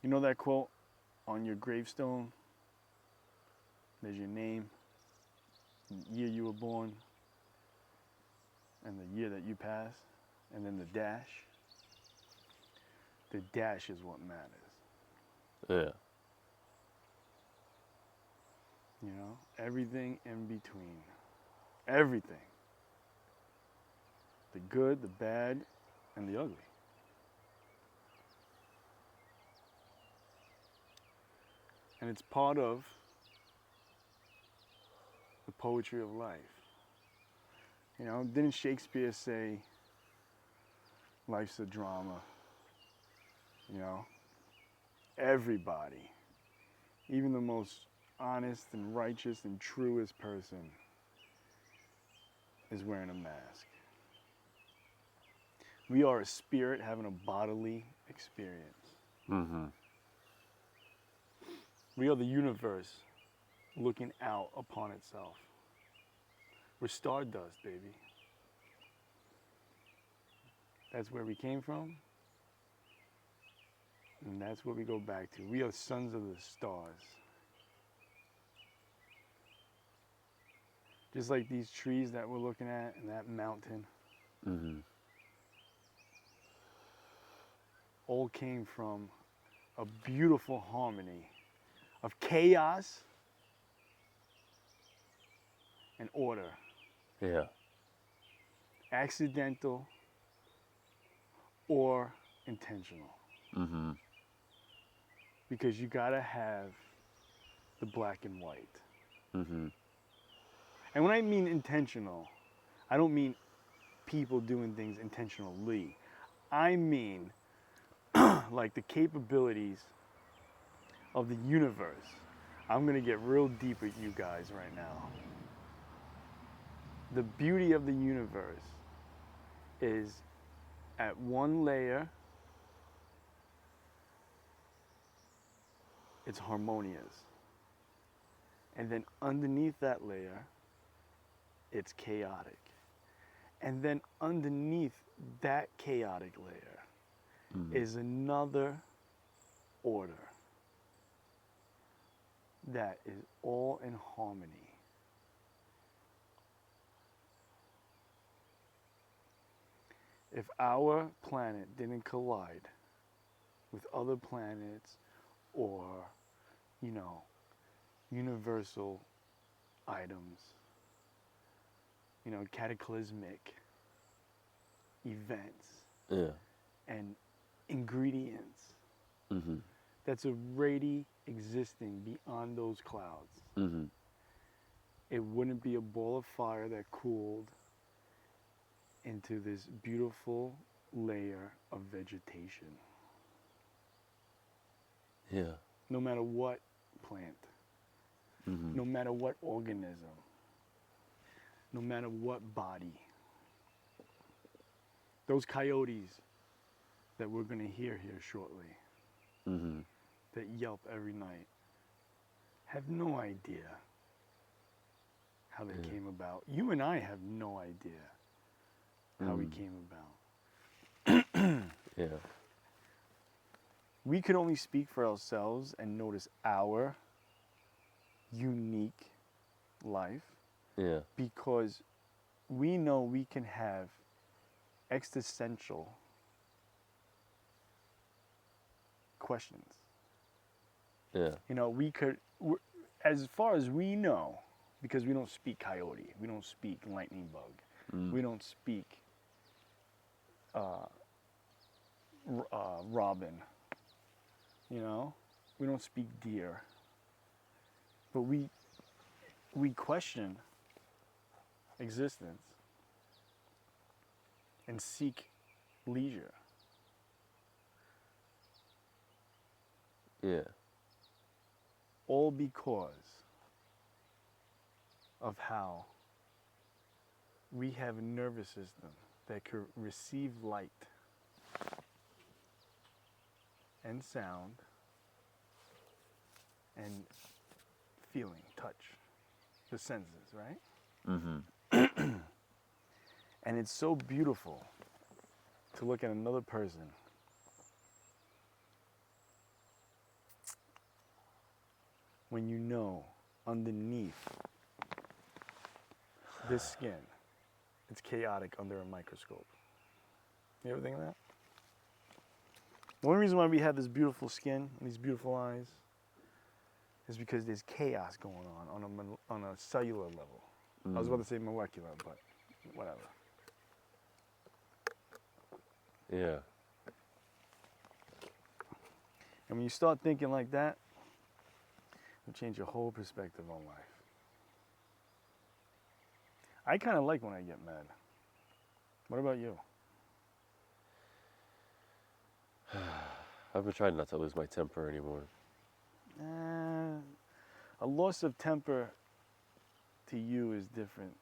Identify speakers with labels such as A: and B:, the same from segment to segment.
A: You know that quote on your gravestone? There's your name, the year you were born, and the year that you pass, and then the dash. The dash is what matters.
B: Yeah.
A: You know, everything in between. Everything. The good, the bad, and the ugly. And it's part of the poetry of life. You know, didn't Shakespeare say life's a drama? You know, everybody, even the most honest and righteous and truest person is wearing a mask. We are a spirit having a bodily experience.
B: Mm-hmm.
A: We are the universe looking out upon itself. We're stardust, baby. That's where we came from, and that's what we go back to. We are sons of the stars. Just like these trees that we're looking at and that mountain,
B: Mm-hmm.
A: all came from a beautiful harmony of chaos and order.
B: Yeah.
A: Accidental or intentional.
B: Mm-hmm.
A: Because you gotta have the black and white.
B: Mm-hmm.
A: And when I mean intentional, I don't mean people doing things intentionally. I mean like the capabilities of the universe. I'm gonna get real deep with you guys right now. The beauty of the universe is at one layer, it's harmonious. And then underneath that layer, it's chaotic. And then underneath that chaotic layer is another order that is all in harmony. If our planet didn't collide with other planets or, you know, universal items, you know, cataclysmic events
B: Yeah.
A: and ingredients
B: Mm-hmm.
A: that's already existing beyond those clouds.
B: Mm-hmm.
A: It wouldn't be a ball of fire that cooled into this beautiful layer of vegetation.
B: Yeah.
A: No matter what plant,
B: Mm-hmm.
A: no matter what organism, no matter what body. Those coyotes that we're gonna hear here shortly,
B: Mm-hmm.
A: that yelp every night, have no idea how they came about. You and I have no idea how we came about.
B: Yeah.
A: We could only speak for ourselves and notice our unique life
B: Yeah.
A: because we know we can have existential questions.
B: Yeah.
A: You know, as far as we know, because we don't speak coyote, we don't speak lightning bug, we don't speak robin, you know, we don't speak deer, but we question existence and seek leisure.
B: Yeah.
A: All because of how we have a nervous system that could receive light and sound and feeling, touch, the senses, right?
B: Mm-hmm.
A: And it's so beautiful to look at another person when you know underneath this skin, it's chaotic under a microscope? You ever think of that? The only reason why we have this beautiful skin and these beautiful eyes is because there's chaos going on a cellular level. I was about to say molecular, but whatever.
B: Yeah.
A: And when you start thinking like that, it'll change your whole perspective on life. I kind of like when I get mad. What about you?
B: I've been trying not to lose my temper anymore.
A: A loss of temper to you is different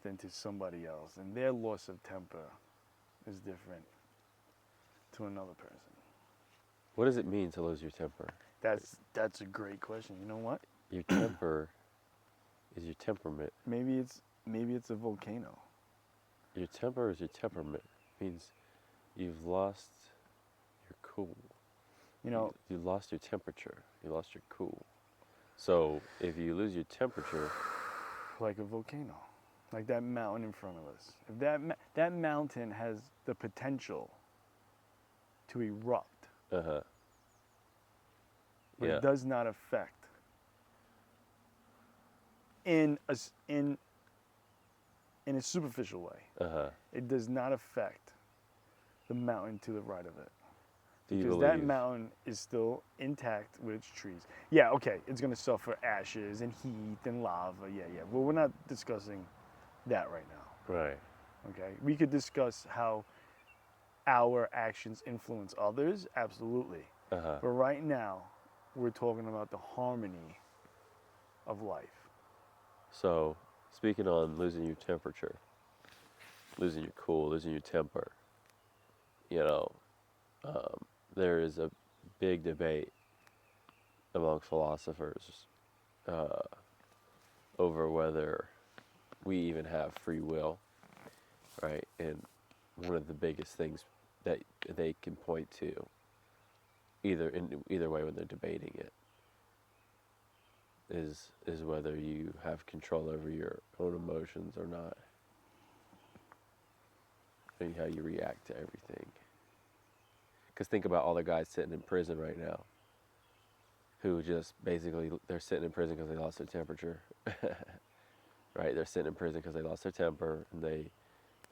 A: than to somebody else, and their loss of temper is different to another person.
B: What does it mean to lose your temper?
A: That's a great question. You know what?
B: Your temper is your temperament.
A: Maybe it's a volcano.
B: Your temper is your temperament. It means you've lost your cool.
A: You know,
B: You lost your temperature. You lost your cool. So if you lose your temperature,
A: like a volcano, like that mountain in front of us. If that mountain has the potential to erupt, but
B: yeah,
A: it does not affect in a superficial way. It does not affect the mountain to the right of it. Because that mountain is still intact with its trees. Yeah, okay, it's going to suffer ashes and heat and lava. Yeah. Well, we're not discussing that right now.
B: Right.
A: Okay? We could discuss how our actions influence others, absolutely. But right now, we're talking about the harmony of life.
B: So, speaking on losing your temperature, losing your cool, losing your temper, there is a big debate among philosophers over whether we even have free will, right? And one of the biggest things that they can point to, either way when they're debating it, is whether you have control over your own emotions or not, and how you react to everything. Because think about all the guys sitting in prison right now who just basically, they're sitting in prison because they lost their temperature. Right? They're sitting in prison because they lost their temper and they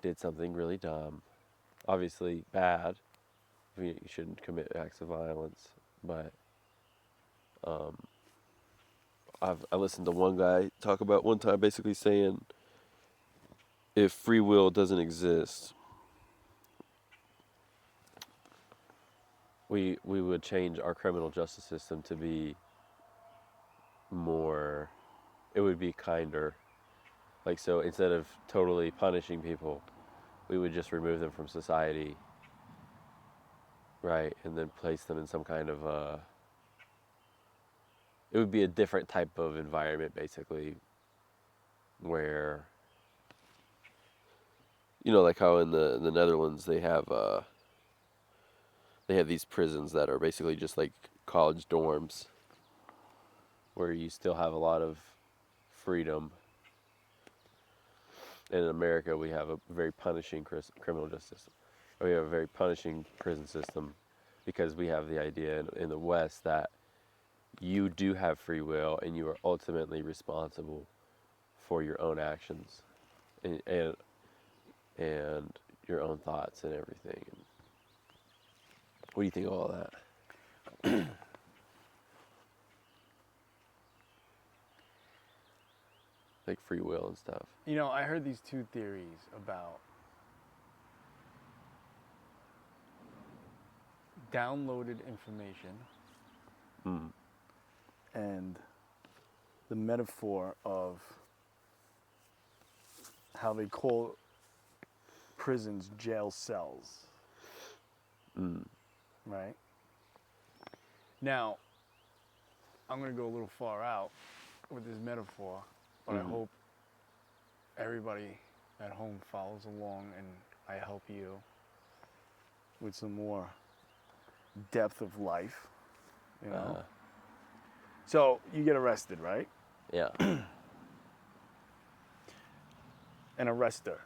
B: did something really dumb. Obviously bad. You shouldn't commit acts of violence. But I listened to one guy talk about one time basically saying if free will doesn't exist, we would change our criminal justice system to be more, it would be kinder. Like, so instead of totally punishing people, we would just remove them from society, right? And then place them in some kind of it would be a different type of environment, basically, where, like how in the Netherlands they have these prisons that are basically just like college dorms, where you still have a lot of freedom. And in America, we have a very punishing criminal justice system. We have a very punishing prison system because we have the idea in the West that you do have free will and you are ultimately responsible for your own actions and your own thoughts and everything. And what do you think of all that? Like free will and stuff.
A: I heard these two theories about downloaded information and the metaphor of how they call prisons jail cells. Right? Now, I'm going to go a little far out with this metaphor, but I hope everybody at home follows along and I help you with some more depth of life, So you get arrested, right?
B: Yeah.
A: An arrestor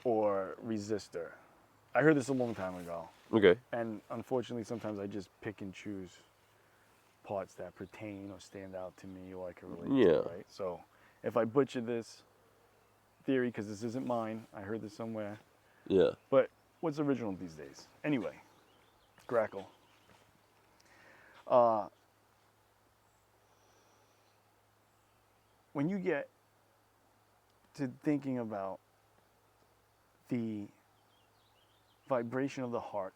A: or resistor. I heard this a long time ago.
B: Okay.
A: And unfortunately, sometimes I just pick and choose parts that pertain or stand out to me or I can relate to, right? So if I butcher this theory, because this isn't mine, I heard this somewhere.
B: Yeah.
A: But what's original these days? Anyway, Grackle. When you get to thinking about the vibration of the heart,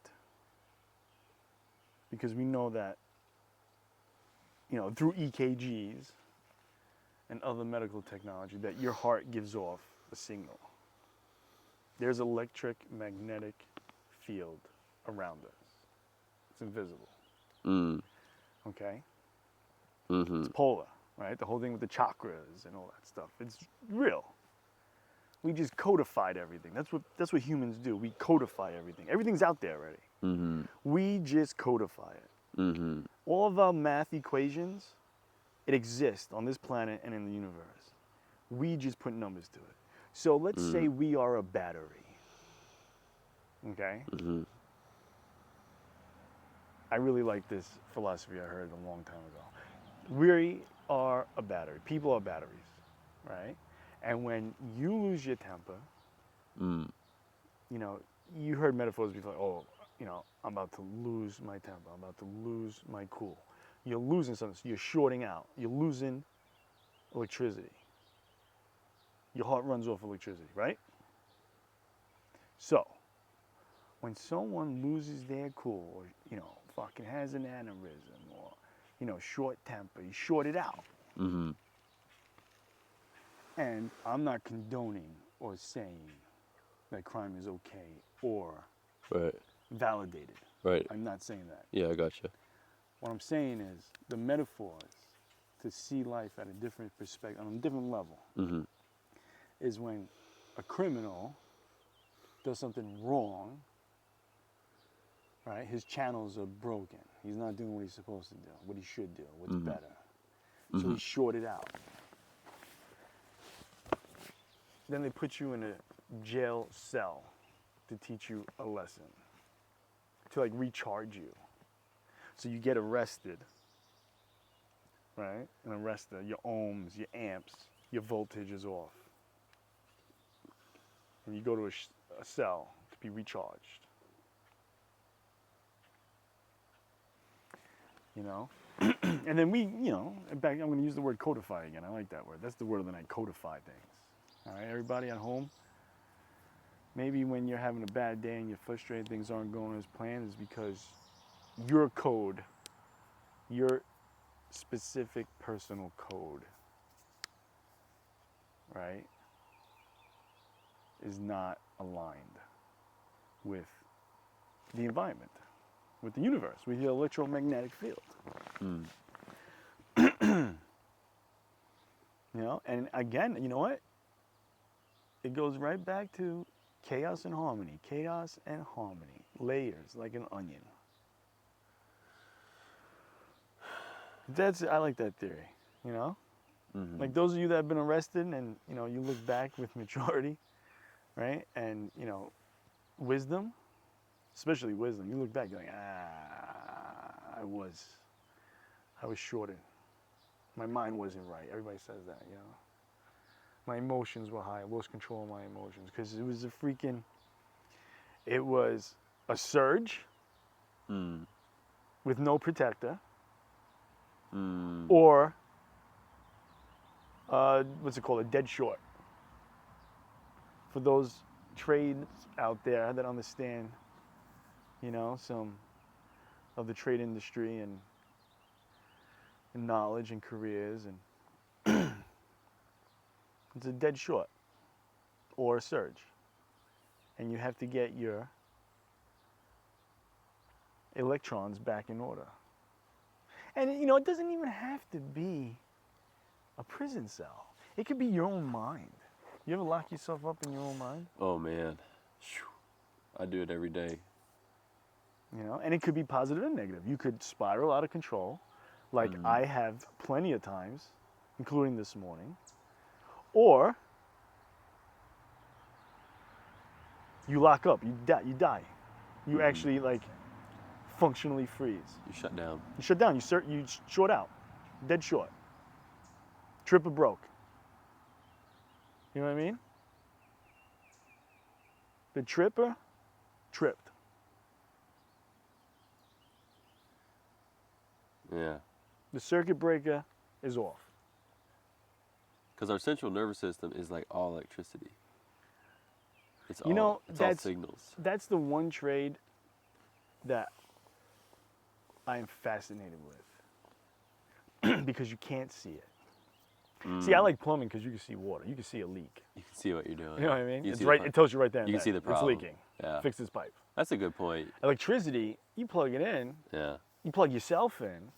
A: because we know that, you know, through EKGs and other medical technology, that your heart gives off a signal. There's electric magnetic field around us. It's invisible. Okay? It's polar, right? The whole thing with the chakras and all that stuff. It's real. We just codified everything. That's what humans do. We codify everything. Everything's out there already. We just codify it. All of our math equations, it exists on this planet and in the universe. We just put numbers to it. So let's say we are a battery. Okay? I really like this philosophy I heard a long time ago. We are a battery. People are batteries, right? And when you lose your temper, you know, you heard metaphors before, oh, you know, I'm about to lose my temper. I'm about to lose my cool. You're losing something. So you're shorting out. You're losing electricity. Your heart runs off electricity, right? So, when someone loses their cool, or, you know, fucking has an aneurysm, or, you know, short temper, you short it out. And I'm not condoning or saying that crime is okay or validated.
B: Right.
A: I'm not saying that.
B: Yeah, I gotcha.
A: What I'm saying is the metaphors to see life at a different perspective, on a different level, is when a criminal does something wrong, right? His channels are broken. He's not doing what he's supposed to do, what he should do, what's better. So he's shorted out. Then they put you in a jail cell to teach you a lesson, to like recharge you. So you get arrested, right? An arrestor, your ohms, your amps, your voltage is off. And you go to a cell to be recharged. You know? And then we, you know, back, I'm going to use the word codify again. I like that word. That's the word of the night, codify things. All right, everybody at home? Maybe when you're having a bad day and you're frustrated, things aren't going as planned, is because your code, your specific personal code, right, is not aligned with the environment, with the universe, with the electromagnetic field. You know, and again, you know what? It goes right back to chaos and harmony. Chaos and harmony. Layers, like an onion. I like that theory, you know? Like those of you that have been arrested and, you know, you look back with maturity, right? And, you know, wisdom, especially wisdom, you look back, you're like, I was shorted. My mind wasn't right. Everybody says that, you know? My emotions were high. I lost control of my emotions because it was a surge with no protector, or what's it called, a dead short. For those trades out there that understand, you know, some of the trade industry and knowledge and careers, and it's a dead short or a surge. And you have to get your electrons back in order. And, you know, it doesn't even have to be a prison cell. It could be your own mind. You ever lock yourself up in your own mind?
B: Oh, man. I do it every day.
A: You know, and it could be positive and negative. You could spiral out of control, like I have plenty of times, including this morning, or you lock up, you die. You actually like functionally freeze.
B: You shut down.
A: You shut down, you short out, dead short. Tripper broke. You know what I mean? The tripper tripped.
B: Yeah.
A: The circuit breaker is off.
B: Because our central nervous system is like all electricity. It's
A: You know,
B: it's all signals.
A: That's the one trade that I am fascinated with because you can't see it. See, I like plumbing because you can see water. You can see a leak.
B: You can see what you're doing.
A: You know what I mean?
B: You
A: It's
B: see
A: right. It tells you right there.
B: You can see the problem.
A: It's leaking.
B: Yeah.
A: Fix this pipe.
B: That's a good point.
A: Electricity, you plug it in.
B: Yeah.
A: You plug yourself in,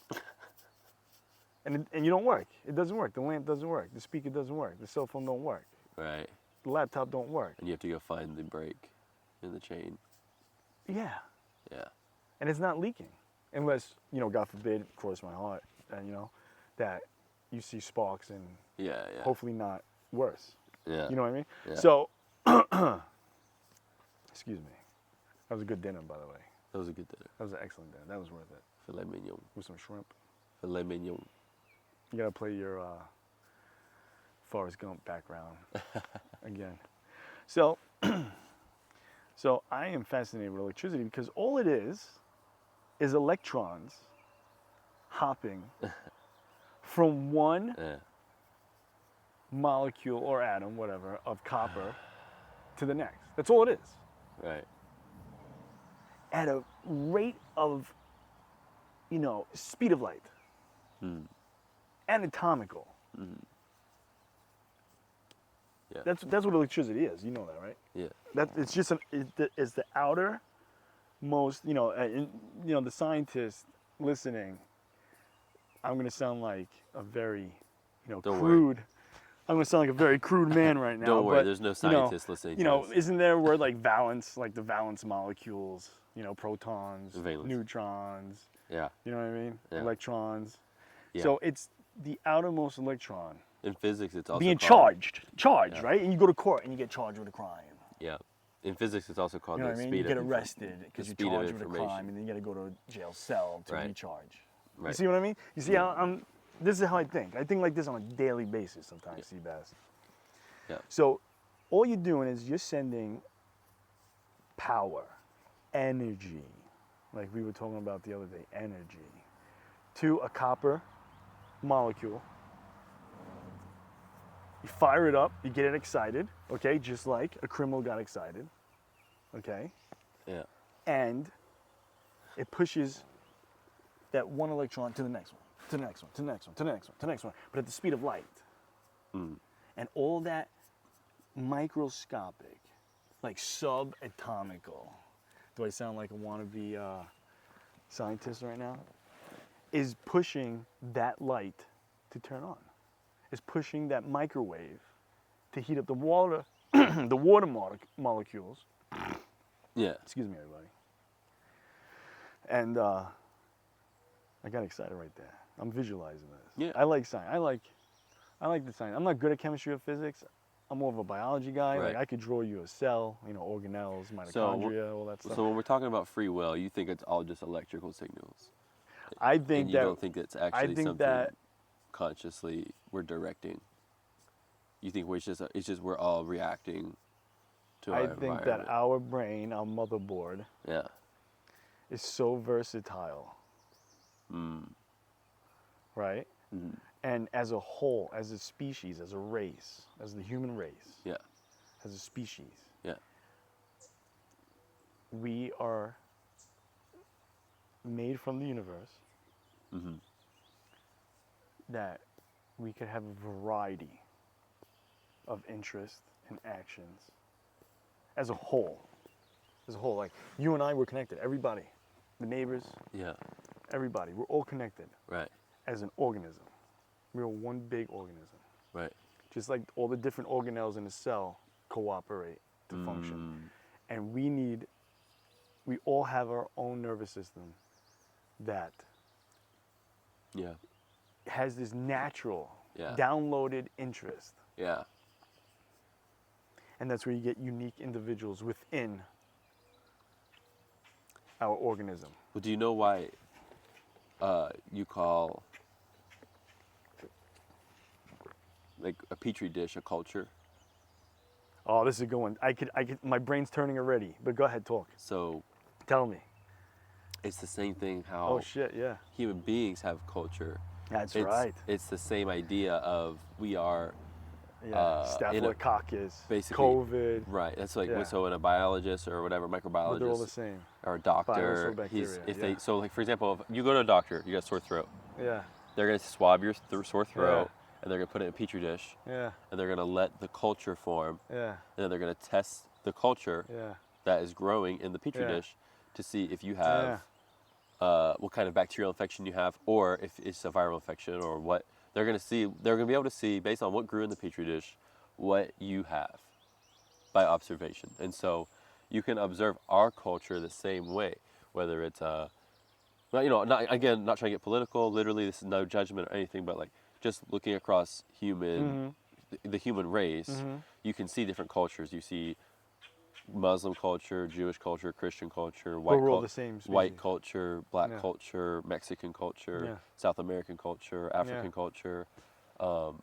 A: and you don't work. It doesn't work. The lamp doesn't work. The speaker doesn't work. The cell phone don't work.
B: Right.
A: The laptop don't work.
B: And you have to go find the break in the chain.
A: Yeah.
B: Yeah.
A: And it's not leaking, unless God forbid, cross my heart, that you see sparks and
B: Yeah.
A: hopefully not worse.
B: Yeah.
A: You know what I mean?
B: Yeah.
A: So, excuse me. That was a good dinner, by the way.
B: That was a good dinner.
A: That was an excellent dinner. That was worth it.
B: Filet mignon.
A: With some shrimp.
B: Filet mignon.
A: You gotta play your Forrest Gump background again. So, so I am fascinated with electricity because all it is electrons hopping from one molecule or atom, whatever, of copper to the next. That's all it is.
B: Right.
A: At a rate of, speed of light. Anatomical.
B: Yeah.
A: That's what electricity is. You know that, right?
B: Yeah.
A: It's just it's the outer most. The scientist listening. I'm gonna sound like a very,
B: Don't
A: crude. I'm gonna sound like a very crude man right now.
B: Don't worry.
A: but,
B: There's no scientist listening.
A: You know, isn't there a word like valence, like the valence molecules? Protons,
B: Valence.
A: neutrons.
B: Yeah.
A: You know what I mean?
B: Yeah.
A: Electrons.
B: Yeah.
A: So it's the outermost electron
B: In physics, it's also
A: being
B: called,
A: charged,
B: Yeah.
A: right? And you go to court and you get charged with a crime.
B: Yeah. In physics, it's also called
A: You know
B: the
A: what I mean?
B: speed
A: You get
B: of
A: arrested because
B: the
A: you're
B: speed of
A: charged with a crime,
B: information.
A: and then you got to go to a jail cell to
B: Right.
A: recharge. You
B: Right.
A: see what I mean? You see how I'm. This is how I think. I think like this on a daily basis sometimes, Seabass.
B: Yeah.
A: So, all you're doing is you're sending power, energy, like we were talking about the other day, energy, to a copper molecule. You fire it up, you get it excited, okay, just like a criminal got excited, okay?
B: Yeah.
A: And it pushes that one electron to the next one, to the next one, to the next one, to the next one, to the next one, but at the speed of light. And all that microscopic, like subatomical, do I sound like a wannabe scientist right now? Is pushing that light to turn on. Is pushing that microwave to heat up the water, the water molecules.
B: Yeah.
A: Excuse me, everybody. And I got excited right there. I'm visualizing this.
B: Yeah.
A: I like science. I like the science. I'm not good at chemistry or physics. I'm more of a biology guy.
B: Right.
A: Like I could draw you a cell, organelles, mitochondria, all that stuff.
B: So when we're talking about free will, you think it's all just electrical signals?
A: I think
B: and you
A: that
B: don't think it's actually
A: think
B: something
A: that-
B: consciously we're directing. You think it's just we're all reacting to our
A: I think that
B: environment.
A: our brain, our motherboard,
B: Yeah.
A: is so versatile, right?
B: Mhm.
A: And as a whole, as a species, as a race, as the human race,
B: Yeah.
A: as a species,
B: Yeah.
A: we are made from the universe
B: Mm-hmm.
A: that we could have a variety of interests and actions as a whole. As a whole, like you and I were connected. Everybody, the neighbors,
B: Yeah.
A: everybody, we're all connected
B: Right.
A: as an organism. We're one big organism.
B: Right.
A: Just like all the different organelles in a cell cooperate to function. And we all have our own nervous system that
B: Yeah.
A: has this natural,
B: Yeah.
A: downloaded interest.
B: Yeah.
A: And that's where you get unique individuals within our organism.
B: Well, do you know why you call like a petri dish a culture?
A: Oh, this is a good one. My brain's turning already, but go ahead, talk.
B: So
A: Tell me.
B: it's the same thing how
A: Oh, shit, yeah.
B: human beings have culture.
A: That's
B: it's,
A: right.
B: It's the same idea of we are
A: Yeah, Staphylococcus,
B: basically
A: COVID.
B: right. That's like
A: Yeah.
B: so in a biologist or whatever
A: But they're all the
B: microbiologist
A: same.
B: or a
A: Virus
B: doctor,
A: or bacteria,
B: if
A: yeah.
B: they so like for example, if you go to a doctor, you got a sore throat.
A: Yeah,
B: They're gonna swab your sore throat
A: Yeah.
B: and they're gonna put it in a petri dish
A: yeah,
B: and they're gonna let the culture form
A: yeah,
B: and then they're gonna test the culture
A: yeah,
B: that is growing in the petri
A: Yeah.
B: dish to see if you have what kind of bacterial infection you have, or if it's a viral infection, or what they're going to see. They're going to be able to see based on what grew in the petri dish, what you have by observation. And so you can observe our culture the same way, whether it's well, not trying to get political. Literally, this is no judgment or anything, but like just looking across the human race, you can see different cultures. You see Muslim culture, Jewish culture, Christian culture,
A: we're all the same
B: white
A: species.
B: culture, black
A: Yeah.
B: culture, Mexican culture,
A: Yeah.
B: South American culture, African
A: Yeah.
B: culture.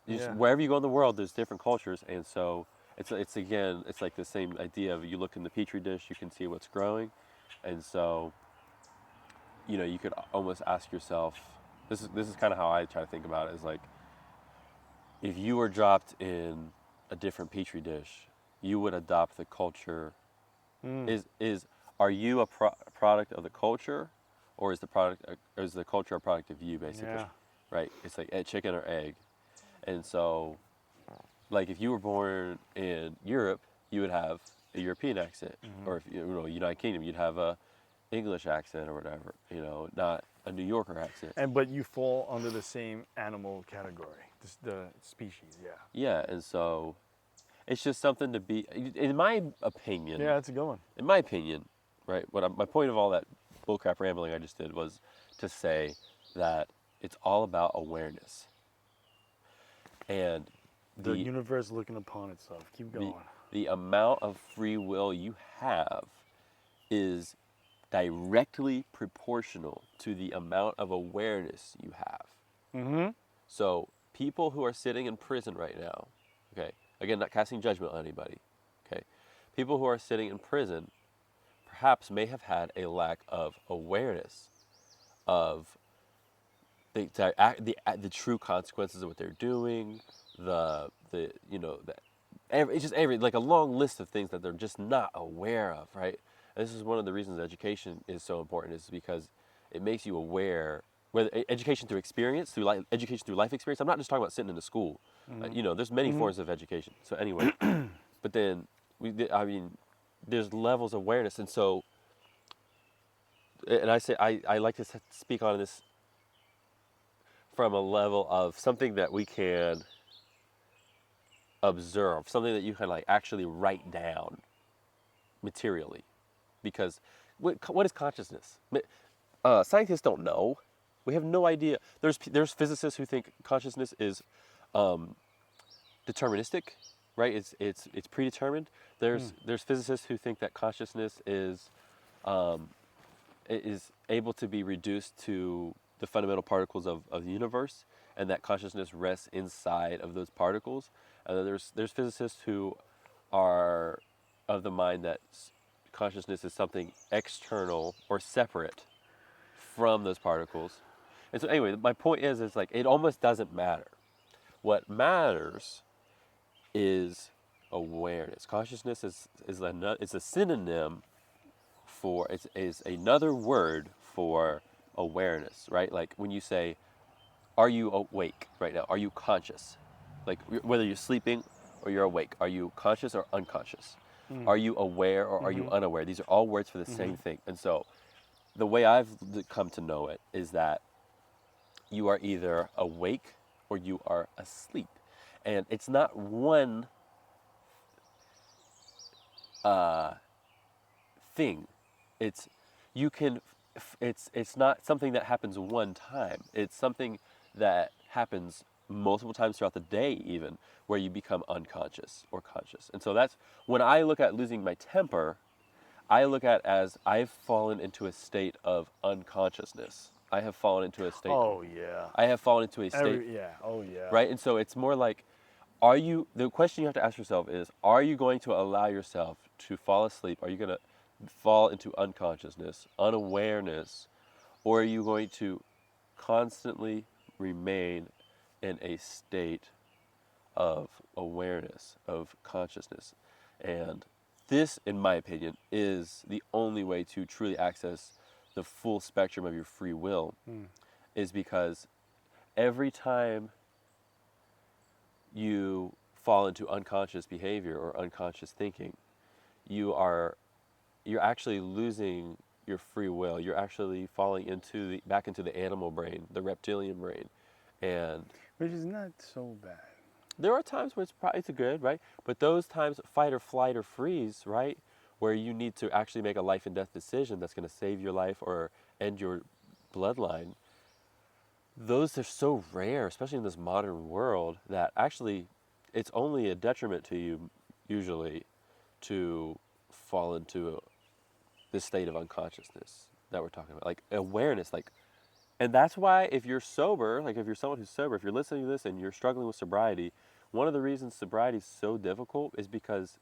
A: Yeah.
B: Wherever you go in the world, there's different cultures, and so it's like the same idea of you look in the petri dish, you can see what's growing, and so you could almost ask yourself. This is kind of how I try to think about it. Is like if you were dropped in a different petri dish, you would adopt the culture. Are you a product of the culture, or is the culture a product of you, basically?
A: Yeah.
B: Right? It's like a chicken or egg, and so, like if you were born in Europe, you would have a European accent, or if United Kingdom, you'd have a English accent or whatever. Not a New Yorker accent.
A: But you fall under the same animal category, the species. Yeah.
B: Yeah, and so it's just something to be, in my opinion.
A: Yeah, that's a good one.
B: In my opinion, right? My point of all that bullcrap rambling I just did was to say that it's all about awareness, and
A: The universe looking upon itself. Keep going.
B: the amount of free will you have is directly proportional to the amount of awareness you have.
A: Mm-hmm.
B: So people who are sitting in prison right now, okay, again, not casting judgment on anybody, okay, people who are sitting in prison perhaps may have had a lack of awareness of the true consequences of what they're doing, it's just like a long list of things that they're just not aware of, right? And this is one of the reasons education is so important, is because it makes you aware, whether education through experience, education through life experience. I'm not just talking about sitting in a school. There's many forms of education. So anyway, but then there's levels of awareness, and so, and I like to speak on this from a level of something that we can observe, something that you can like actually write down materially, because what is consciousness? Scientists don't know. We have no idea. There's physicists who think consciousness is deterministic, right? It's predetermined. There's physicists who think that consciousness is able to be reduced to the fundamental particles of the universe, and that consciousness rests inside of those particles. And then there's physicists who are of the mind that consciousness is something external or separate from those particles. And so anyway, my point is like it almost doesn't matter. What matters is awareness. Consciousness is a synonym for, is another word for awareness, right? Like when you say, are you awake right now? Are you conscious? Like whether you're sleeping or you're awake, are you conscious or unconscious? Are you aware or are you unaware? These are all words for the same thing. And so the way I've come to know it is that you are either awake or you are asleep. And it's not one thing. You can it's not something that happens one time. It's something that happens multiple times throughout the day, even, where you become unconscious or conscious. And so that's when I look at losing my temper, I look at as I've fallen into a state of unconsciousness. I have fallen into a state.
A: Oh yeah.
B: I have fallen into a state.
A: Yeah. Oh yeah.
B: Right? And so it's more like, the question you have to ask yourself is, are you going to allow yourself to fall asleep? Are you going to fall into unconsciousness, unawareness, or are you going to constantly remain in a state of awareness, of consciousness? And this, in my opinion, is the only way to truly access the full spectrum of your free will, is because every time you fall into unconscious behavior or unconscious thinking, you're actually losing your free will. You're actually falling back into the animal brain, the reptilian brain, and
A: which is not so bad.
B: there are times where it's good, right? But those times, fight or flight or freeze, right, where you need to actually make a life and death decision that's going to save your life or end your bloodline, those are so rare, especially in this modern world, that actually it's only a detriment to you usually to fall into this state of unconsciousness that we're talking about, like awareness, and that's why if you're sober, like if you're someone who's sober, if you're listening to this and you're struggling with sobriety, one of the reasons sobriety is so difficult is because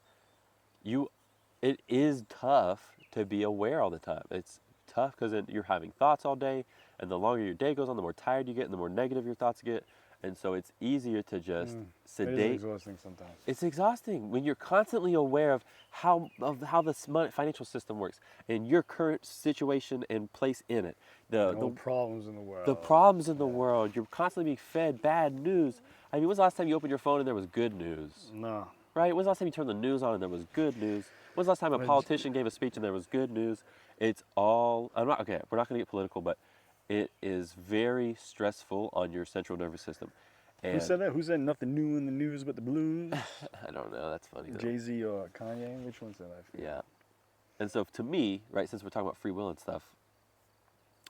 B: it is tough to be aware all the time. It's tough because you're having thoughts all day, and the longer your day goes on, the more tired you get and the more negative your thoughts get. And so it's easier to just sedate.
A: It is exhausting sometimes.
B: It's exhausting when you're constantly aware of how the financial system works and your current situation and place in it.
A: The problems in the world.
B: The problems in the world. You're constantly being fed bad news. I mean, when was the last time you opened your phone and there was good news?
A: No.
B: Right? When was the last time you turned the news on and there was good news? When was the last time a politician gave a speech and there was good news? It's all, we're not going to get political, but it is very stressful on your central nervous system. And
A: who said that? Who said nothing new in the news but the blues?
B: I don't know. That's funny.
A: Jay-Z or Kanye? Which one said that?
B: Yeah. And so to me, right, since we're talking about free will and stuff,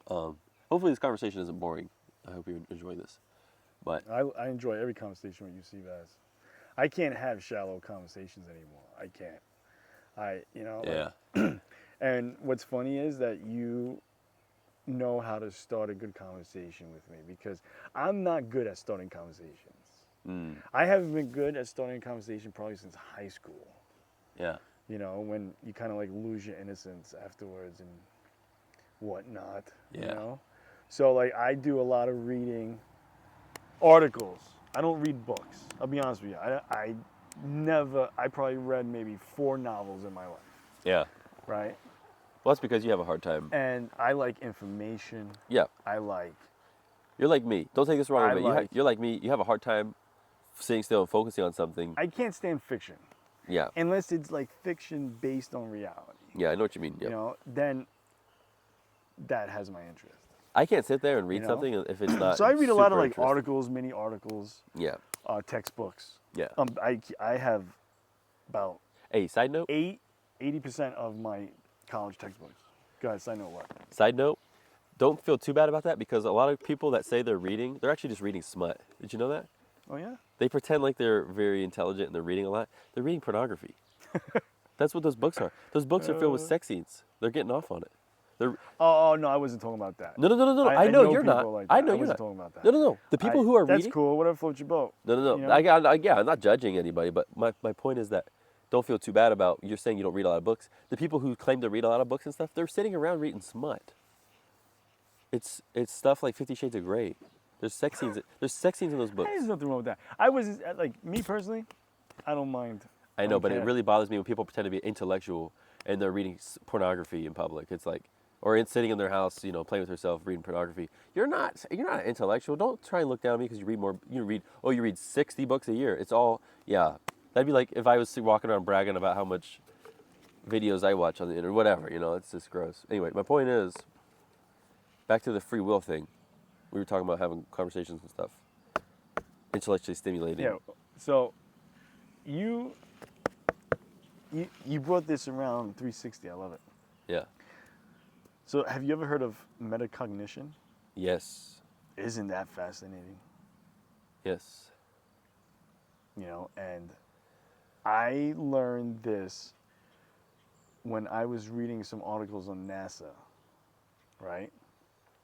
B: hopefully this conversation isn't boring. I hope you're enjoying this. But
A: I enjoy every conversation with you, Seabass. I can't have shallow conversations anymore. I can't.
B: Yeah.
A: And what's funny is that you know how to start a good conversation with me, because I'm not good at starting conversations. I haven't been good at starting a conversation probably since high school.
B: Yeah.
A: You know, when you kind of like lose your innocence afterwards and whatnot.
B: Yeah.
A: You know? So like I do a lot of reading articles. I don't read books. I'll be honest with you. I probably read maybe 4 novels in my life.
B: Yeah.
A: Right?
B: Well, that's because you have a hard time.
A: And I like information.
B: Yeah.
A: You're
B: like me. Don't take this wrong, but you're like me. You have a hard time sitting still and focusing on something.
A: I can't stand fiction.
B: Yeah.
A: Unless it's like fiction based on reality.
B: Yeah, I know what you mean. Yep.
A: You know, then that has my interest.
B: I can't sit there and read something if it's not.
A: So I read a lot of like articles, mini articles.
B: Yeah.
A: Textbooks.
B: Yeah.
A: I have about.
B: Hey, side note.
A: 80% of my college textbooks. Go ahead, side note what?
B: Side note, don't feel too bad about that, because a lot of people that say they're reading, they're actually just reading smut. Did you know that?
A: Oh yeah? They
B: pretend like they're very intelligent and they're reading a lot. They're reading pornography. That's what those books are. Those books are filled with sex scenes. They're getting off on it.
A: Oh no, I wasn't talking about that.
B: No. I know you're not.
A: Like
B: I know
A: I
B: you're
A: wasn't
B: not.
A: talking about that.
B: No. The people who are reading.
A: That's cool. Whatever floats your boat.
B: No.
A: You know?
B: I'm not judging anybody, but my point is that don't feel too bad about, you're saying you don't read a lot of books. The people who claim to read a lot of books and stuff, they're sitting around reading smut. It's stuff like 50 Shades of Grey. There's sex scenes. There's sex scenes in those books.
A: There's nothing wrong with that. I was like, me personally, I don't mind.
B: I know, but it really bothers me when people pretend to be intellectual and they're reading pornography in public. It's like, or sitting in their house, you know, playing with herself, reading pornography. You're not an intellectual. Don't try and look down on me because you read 60 books a year. It's all, yeah. That'd be like if I was walking around bragging about how much videos I watch on the internet, whatever, you know, it's just gross. Anyway, my point is, back to the free will thing. We were talking about having conversations and stuff. Intellectually stimulating.
A: Yeah, so you brought this around 360. I love it.
B: Yeah.
A: So have you ever heard of metacognition?
B: Yes.
A: Isn't that fascinating?
B: Yes.
A: You know, and I learned this when I was reading some articles on NASA, right?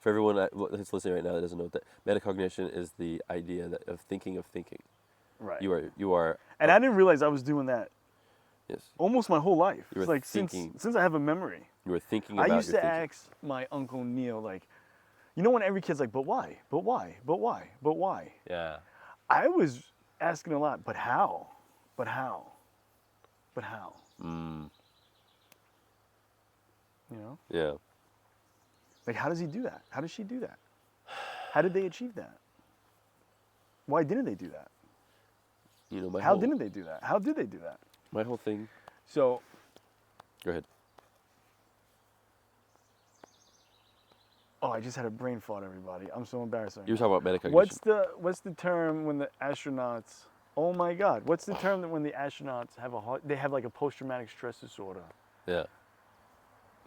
B: For everyone that's listening right now that doesn't know what that metacognition is, the idea of thinking of thinking.
A: Right.
B: You are.
A: And I didn't realize I was doing that
B: Yes.
A: almost my whole life.
B: You were
A: It's like
B: thinking.
A: since I have a memory.
B: You were thinking about
A: I used
B: your
A: to
B: thinking.
A: ask my Uncle Neil, like, you know when every kid's like, but why? But why? But why? But why?
B: Yeah.
A: I was asking a lot, but how? But how? But how?
B: Mm.
A: You know?
B: Yeah.
A: Like, how does he do that? How does she do that? How did they achieve that? Why didn't they do that?
B: You know,
A: How didn't they do that? How did they do that?
B: My whole thing.
A: So,
B: Go ahead.
A: oh, I just had a brain fart, everybody. I'm so embarrassed.
B: You were talking about metacognition.
A: What's the term when the astronauts? Oh my God! What's the term that when the astronauts they have like a post-traumatic stress disorder?
B: Yeah.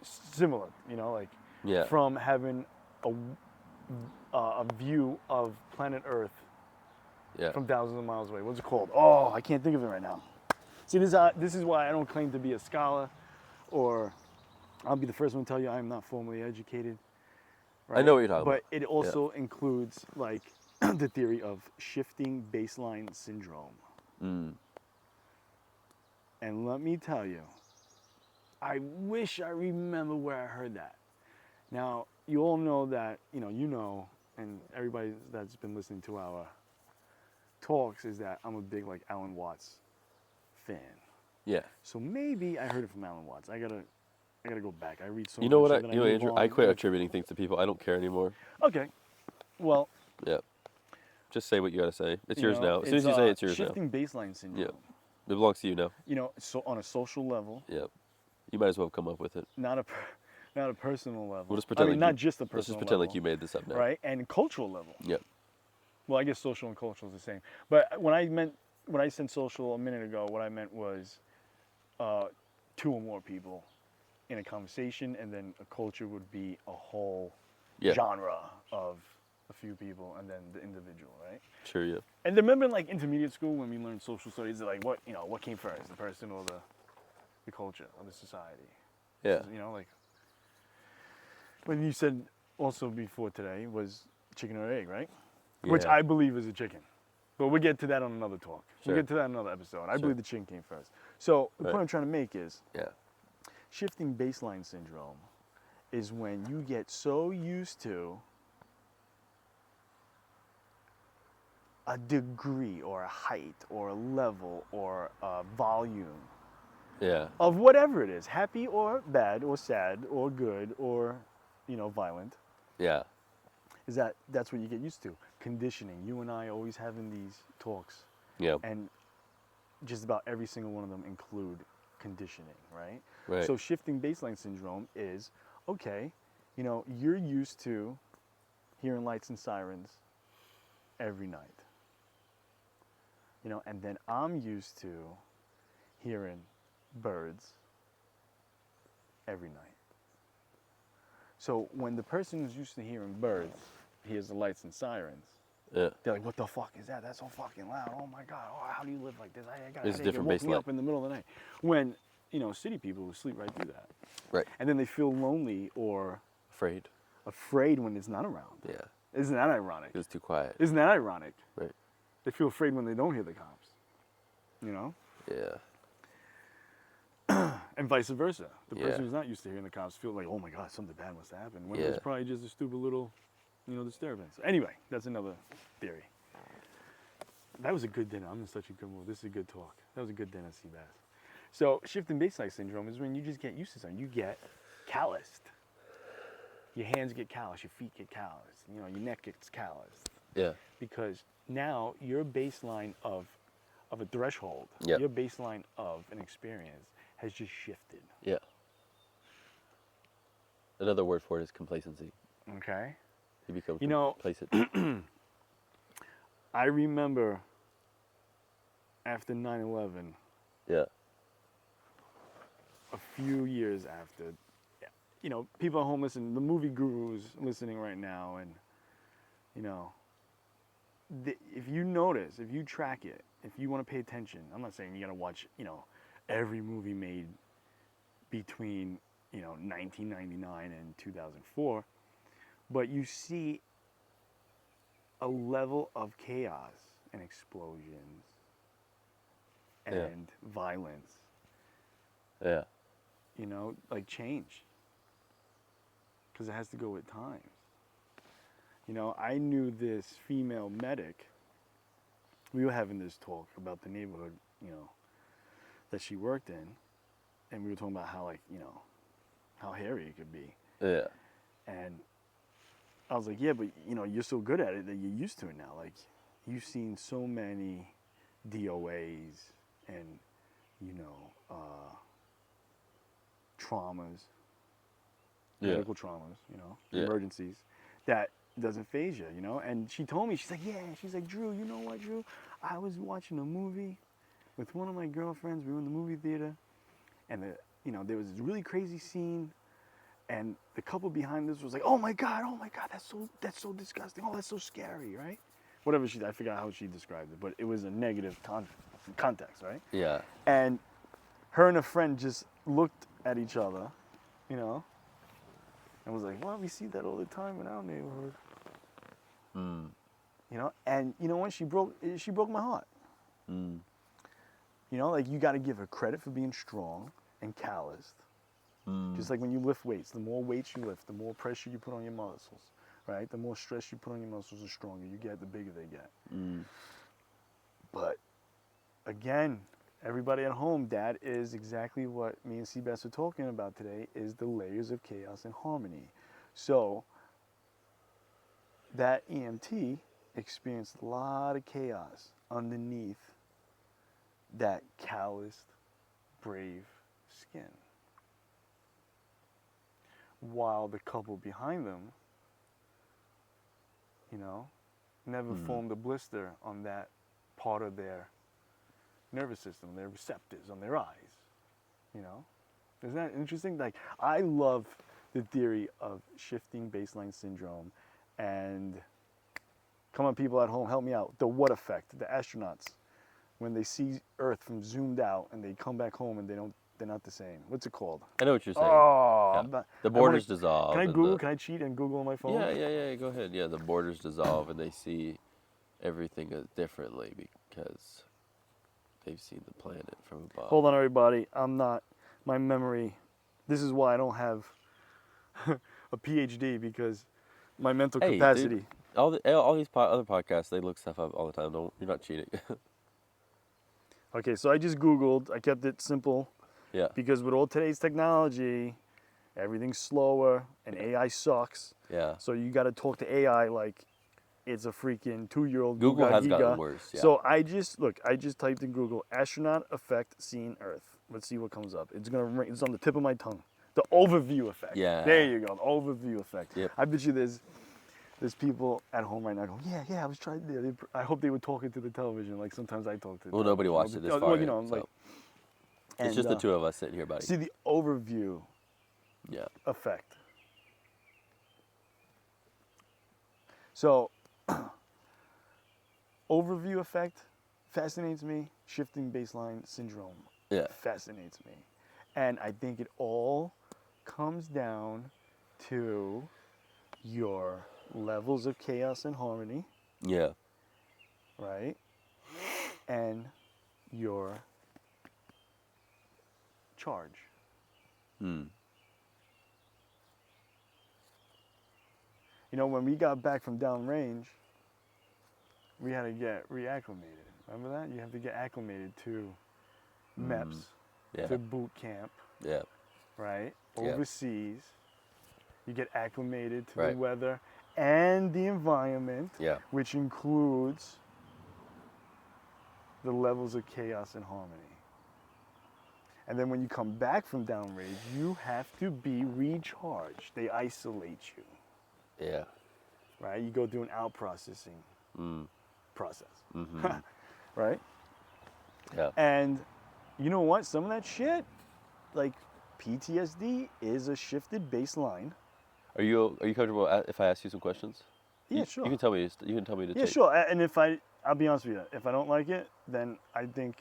A: Similar, you know, like
B: Yeah.
A: from having a view of planet Earth
B: Yeah.
A: from thousands of miles away. What's it called? Oh, I can't think of it right now. See, this is why I don't claim to be a scholar, or I'll be the first one to tell you I am not formally educated.
B: I know what you're talking
A: but
B: about.
A: It also includes like the theory of shifting baseline syndrome.
B: Mm.
A: And let me tell you, I wish I remember where I heard that. Now, you all know that, and everybody that's been listening to our talks is that I'm a big like Alan Watts fan.
B: Yeah.
A: So maybe I heard it from Alan Watts. I gotta go back. I read so
B: You know
A: much.
B: what?
A: that
B: You know,
A: move
B: Andrew,
A: on.
B: I quit attributing things to people. I don't care anymore.
A: Okay. Well,
B: Yeah. Just say what you got to say. It's yours
A: know,
B: now. As soon as you say it's yours now.
A: shifting baseline syndrome.
B: Yeah. It belongs to you now.
A: You know, so on a social level,
B: Yeah. You might as well come up with it.
A: not a personal level.
B: We'll just pretend
A: I mean,
B: like
A: not just a personal
B: let's just pretend
A: level,
B: like you made this up now.
A: right? And cultural level.
B: Yeah.
A: Well, I guess social and cultural is the same. But when I said social a minute ago, what I meant was two or more people in a conversation, and then a culture would be a whole genre of a few people, and then the individual, right?
B: Sure, yeah.
A: And remember in like intermediate school when we learned social studies, like what came first, the person or the culture or the society?
B: Yeah.
A: You know, like when you said also before today was chicken or egg, right?
B: Yeah.
A: Which I believe is a chicken. But we'll get to that on another talk.
B: Sure.
A: We'll get to that in another episode. I
B: Sure.
A: believe the chicken came first. So the
B: Right.
A: point I'm trying to make is
B: Yeah.
A: shifting baseline syndrome is when you get so used to a degree or a height or a level or a volume
B: Yeah.
A: of whatever it is, happy or bad or sad or good or, violent,
B: Yeah.
A: is that's what you get used to. Conditioning. You and I always having these talks,
B: Yeah.
A: and just about every single one of them include conditioning, right?
B: Right.
A: So shifting baseline syndrome is, okay, you're used to hearing lights and sirens every night. And then I'm used to hearing birds every night. So when the person who's used to hearing birds hears the lights and sirens,
B: Yeah.
A: they're like, what the fuck is that? That's so fucking loud. Oh my God. Oh, how do you live like this? I got
B: It's
A: a
B: different
A: woke me
B: baseline.
A: up in the middle of the night. When, city people will sleep right through that.
B: Right.
A: And then they feel lonely or
B: Afraid.
A: when it's not around.
B: Yeah.
A: Isn't that ironic?
B: It was too quiet.
A: Isn't that ironic?
B: Right.
A: They feel afraid when they don't hear the cops.
B: Yeah.
A: And vice versa. The person
B: Yeah.
A: who's not used to hearing the cops feel like, oh my God, something bad must have happened. When it
B: Yeah.
A: was probably just a stupid little, disturbance. Anyway, that's another theory. That was a good dinner. I'm in such a good mood. This is a good talk. That was a good dinner, Seabass. So shifting baseline syndrome is when you just get used to something. You get calloused. Your hands get calloused. Your feet get calloused. Your neck gets calloused.
B: Yeah.
A: Because now your baseline of a threshold,
B: Yep.
A: your baseline of an experience has just shifted.
B: Yeah. Another word for it is complacency.
A: Okay?
B: You become complacent.
A: I remember after 9/11,
B: Yeah.
A: a few years after, you know, people at home listening, the movie gurus listening right now, and, you know, if you notice, if you track it, if you want to pay attention, I'm not saying you got to watch, you know, every movie made between, you know, 1999 and 2004, but you see a level of chaos and explosions and violence,
B: Yeah.
A: you know, like change, because it has to go with times. You know, I knew this female medic. We were having this talk about the neighborhood, you know, that she worked in, and we were talking about how, like, you know, how hairy it could be.
B: Yeah.
A: And I was like, yeah, but, you know, you're so good at it that you're used to it now. Like, you've seen so many DOAs and, you know, traumas, medical traumas, you know, emergencies, that doesn't phase you, you know? And she told me, she's like, yeah, she's like, Drew, you know what, Drew? I was watching a movie with one of my girlfriends. We were in the movie theater, and, you know, there was this really crazy scene, and the couple behind us was like, oh my God, that's so disgusting. Oh, that's so scary, right? Whatever I forgot how she described it, but it was a negative context, right?
B: Yeah.
A: And her and a friend just looked at each other, you know, and was like, well, we see that all the time in our neighborhood. You know, and you know what? She broke my heart. You know, like, you got to give her credit for being strong and calloused. Just like when you lift weights, the more weights you lift, the more pressure you put on your muscles, right? The more stress you put on your muscles, the stronger you get, the bigger they get. But again, everybody at home, that is exactly what me and Seabass are talking about today, is the layers of chaos and harmony. So that EMT experienced a lot of chaos underneath that calloused, brave skin, while the couple behind them, you know, never formed a blister on that part of their nervous system, their receptors on their eyes, you know? Isn't that interesting? Like, I love the theory of shifting baseline syndrome. And come on, people at home, help me out. The what effect? The astronauts, when they see Earth from zoomed out and they come back home and they're not the same. What's it called?
B: I know what you're saying.
A: Oh,
B: Yeah. The borders dissolve.
A: Can I Google? Can I cheat and Google on my phone?
B: Yeah. Go ahead. Yeah, the borders dissolve and they see everything differently because they've seen the planet from above.
A: Hold on, everybody. My memory. This is why I don't have a PhD, because my mental capacity.
B: Dude, all these other podcasts, they look stuff up all the time. You're not cheating.
A: Okay, so I just Googled. I kept it simple.
B: Yeah.
A: Because with all today's technology, everything's slower and AI sucks.
B: Yeah.
A: So you got to talk to AI like it's a freaking 2-year-old.
B: Google has gotten worse. Yeah.
A: So I just typed in Google astronaut effect seen Earth. Let's see what comes up. It's on the tip of my tongue. The overview effect.
B: Yeah.
A: There you go. The overview effect.
B: Yep.
A: I bet you there's people at home right now going, yeah, I was trying. I hope they were talking to the television like sometimes I talk to.
B: Well, nobody watched it this far.
A: Well, you know,
B: so.
A: like.
B: It's just the two of us sitting here, buddy.
A: See the overview effect. So, overview effect fascinates me. Shifting baseline syndrome fascinates me. And I think it all comes down to your levels of chaos and harmony.
B: Yeah.
A: Right? And your charge. You know, when we got back from downrange, we had to get reacclimated. Remember that? You have to get acclimated to MEPS, to boot camp.
B: Yeah.
A: Right?
B: Yeah.
A: Overseas. You get acclimated to
B: Right.
A: the weather and the environment, which includes the levels of chaos and harmony. And then when you come back from downrange, you have to be recharged. They isolate you.
B: Yeah.
A: Right? You go through an out processing process.
B: Mm-hmm.
A: Right?
B: Yeah.
A: And you know what? Some of that shit, like, PTSD is a shifted baseline.
B: Are you comfortable if I ask you some questions?
A: Yeah,
B: you,
A: sure.
B: You can tell me. You can tell me to
A: Yeah,
B: take.
A: sure. And I'll be honest with you. If I don't like it, then I think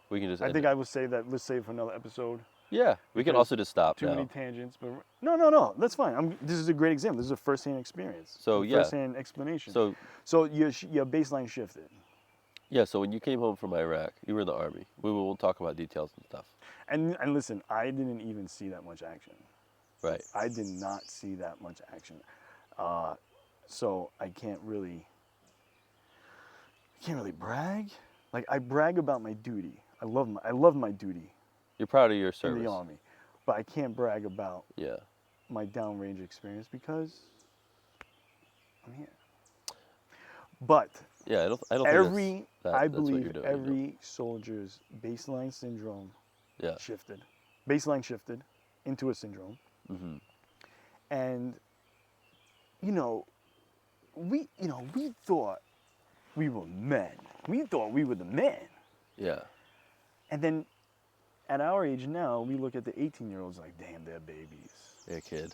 B: We can just.
A: I would say that let's save for another episode.
B: Yeah, we can
A: because
B: also just stop
A: Too
B: now.
A: many tangents, but no. That's fine. This is a great example. This is a first-hand experience.
B: So, yeah.
A: First-hand explanation. So your baseline shifted.
B: Yeah. So when you came home from Iraq, you were in the army. We will talk about details and stuff.
A: And listen, I didn't even see that much action.
B: Right.
A: I did not see that much action. So I can't really brag. Like I brag about my duty. I love my duty
B: You're proud of your
A: in
B: service.
A: the army, but I can't brag about
B: Yeah.
A: my downrange experience because I'm here. But
B: Yeah. I don't think
A: I
B: that's what
A: believe
B: you're doing,
A: every soldier's baseline syndrome
B: Yeah.
A: shifted. Baseline shifted into a syndrome.
B: Mm-hmm.
A: And we thought we were men. We thought we were the men.
B: Yeah.
A: And then at our age now, we look at the 18-year-olds like, damn, they're babies.
B: Yeah, kid.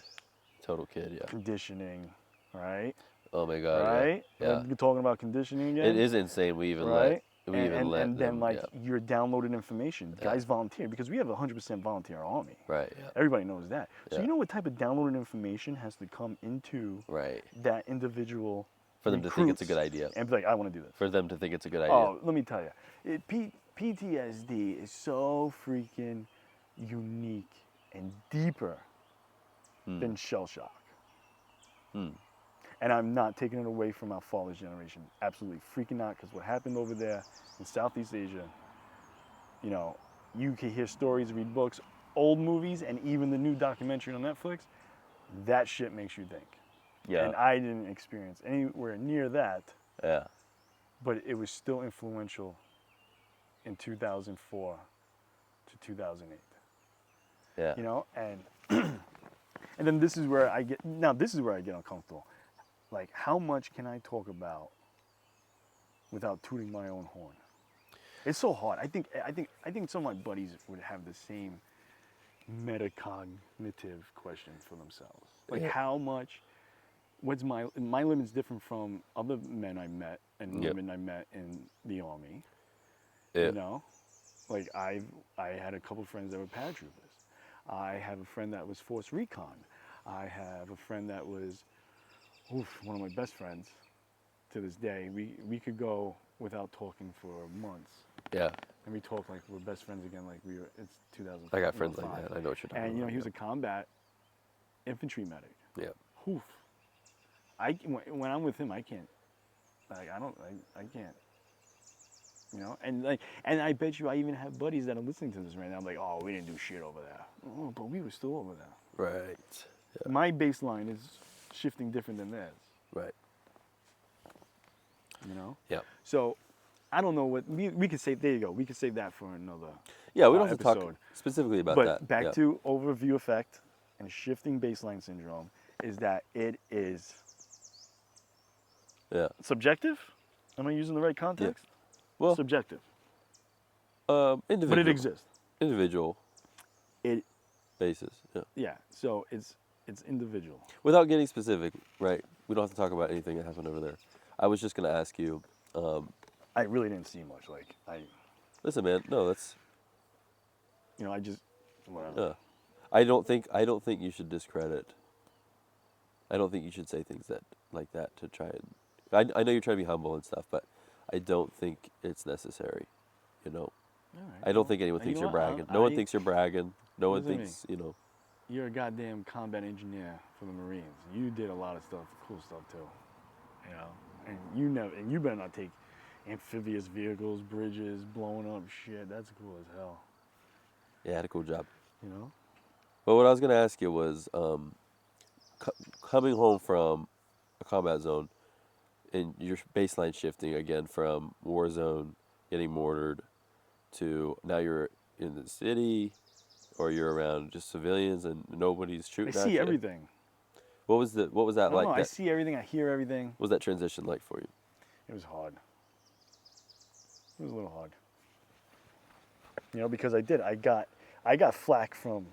B: Total kid. Yeah.
A: Conditioning, right?
B: Oh my God.
A: Right?
B: Yeah.
A: We're talking about conditioning again.
B: It is insane. We even
A: right?
B: let
A: and
B: them.
A: then like
B: Yeah.
A: you're downloading information.
B: Yeah.
A: Guys volunteer because we have a 100% volunteer army.
B: Right. Yeah.
A: Everybody knows that. So
B: Yeah.
A: you know what type of downloaded information has to come into
B: Right.
A: that individual
B: For them to think it's a good idea.
A: and be like, I want to do this.
B: For them to think it's a good idea.
A: Oh, let me tell you, PTSD is so freaking unique and deeper than shell shock. And I'm not taking it away from our father's generation. Absolutely freaking not, because what happened over there in Southeast Asia, you can hear stories, read books, old movies, and even the new documentary on Netflix. That shit makes you think.
B: Yeah.
A: And I didn't experience anywhere near that.
B: Yeah.
A: But it was still influential in 2004 to 2008.
B: Yeah.
A: And and then this is where I get uncomfortable. Like, how much can I talk about without tooting my own horn? It's so hard. I think some of my buddies would have the same metacognitive question for themselves. Like, how much? What's my limit's different from other men I met and women I met in the army.
B: Yeah.
A: Like I had a couple of friends that were paratroopers. I have a friend that was force recon. I have a friend that was one of my best friends to this day. We could go without talking for months.
B: Yeah.
A: And we talk like we're best friends again, like it's 2005.
B: I got friends like that. I know what you're talking about.
A: And he was a combat infantry medic.
B: Yeah.
A: Oof. When I'm with him, I can't. Like I can't. And I bet you I even have buddies that are listening to this right now. I'm like, oh, we didn't do shit over there. Oh, but we were still over there.
B: Right. Yeah.
A: My baseline is shifting different than theirs.
B: Right. Yeah.
A: So, I don't know what we could say. There you go. We could save that for another.
B: Yeah, we don't have to
A: episode.
B: talk specifically about
A: but
B: that.
A: back to overview effect and shifting baseline syndrome is that it is subjective. Am I using the right context?
B: Yeah. Well,
A: subjective.
B: Individual.
A: But it exists.
B: Individual.
A: It
B: basis. Yeah.
A: Yeah. So it's individual.
B: Without getting specific, right? We don't have to talk about anything that happened over there. I was just gonna ask you.
A: I really didn't see much. Like
B: Listen, man. No, that's.
A: I just. Whatever.
B: I don't think you should discredit. I don't think you should say things like that to try and. I know you're trying to be humble and stuff, but I don't think it's necessary.
A: All right,
B: I don't think anyone thinks you're bragging. No one thinks you're bragging. No one thinks,
A: You're a goddamn combat engineer for the Marines. You did a lot of stuff, cool stuff too. And you better not take amphibious vehicles, bridges, blowing up shit. That's cool as hell.
B: Yeah, I had a cool job.
A: But
B: what I was gonna ask you was, coming home from a combat zone, and your baseline shifting again from war zone, getting mortared, to now you're in the city, or you're around just civilians and nobody's shooting at you.
A: I see everything.
B: What was that like?
A: I see everything. I hear everything.
B: What was that transition like for you?
A: It was hard. It was a little hard. Because I got flack from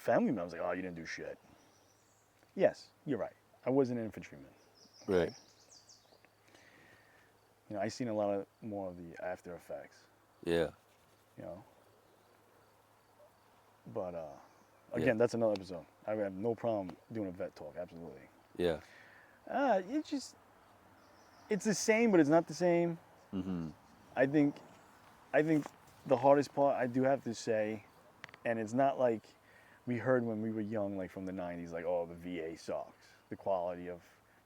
A: family members like, oh, you didn't do shit. Yes, you're right. I was an infantryman.
B: Right.
A: You know, I seen a lot of more of the after effects.
B: Yeah.
A: You know. But again, that's another episode. I have no problem doing a vet talk. Absolutely.
B: Yeah.
A: It's the same, but it's not the same.
B: Mm-hmm.
A: I think the hardest part, I do have to say, and it's not like we heard when we were young, like from the 90s, like, oh, the VA sucks. The quality of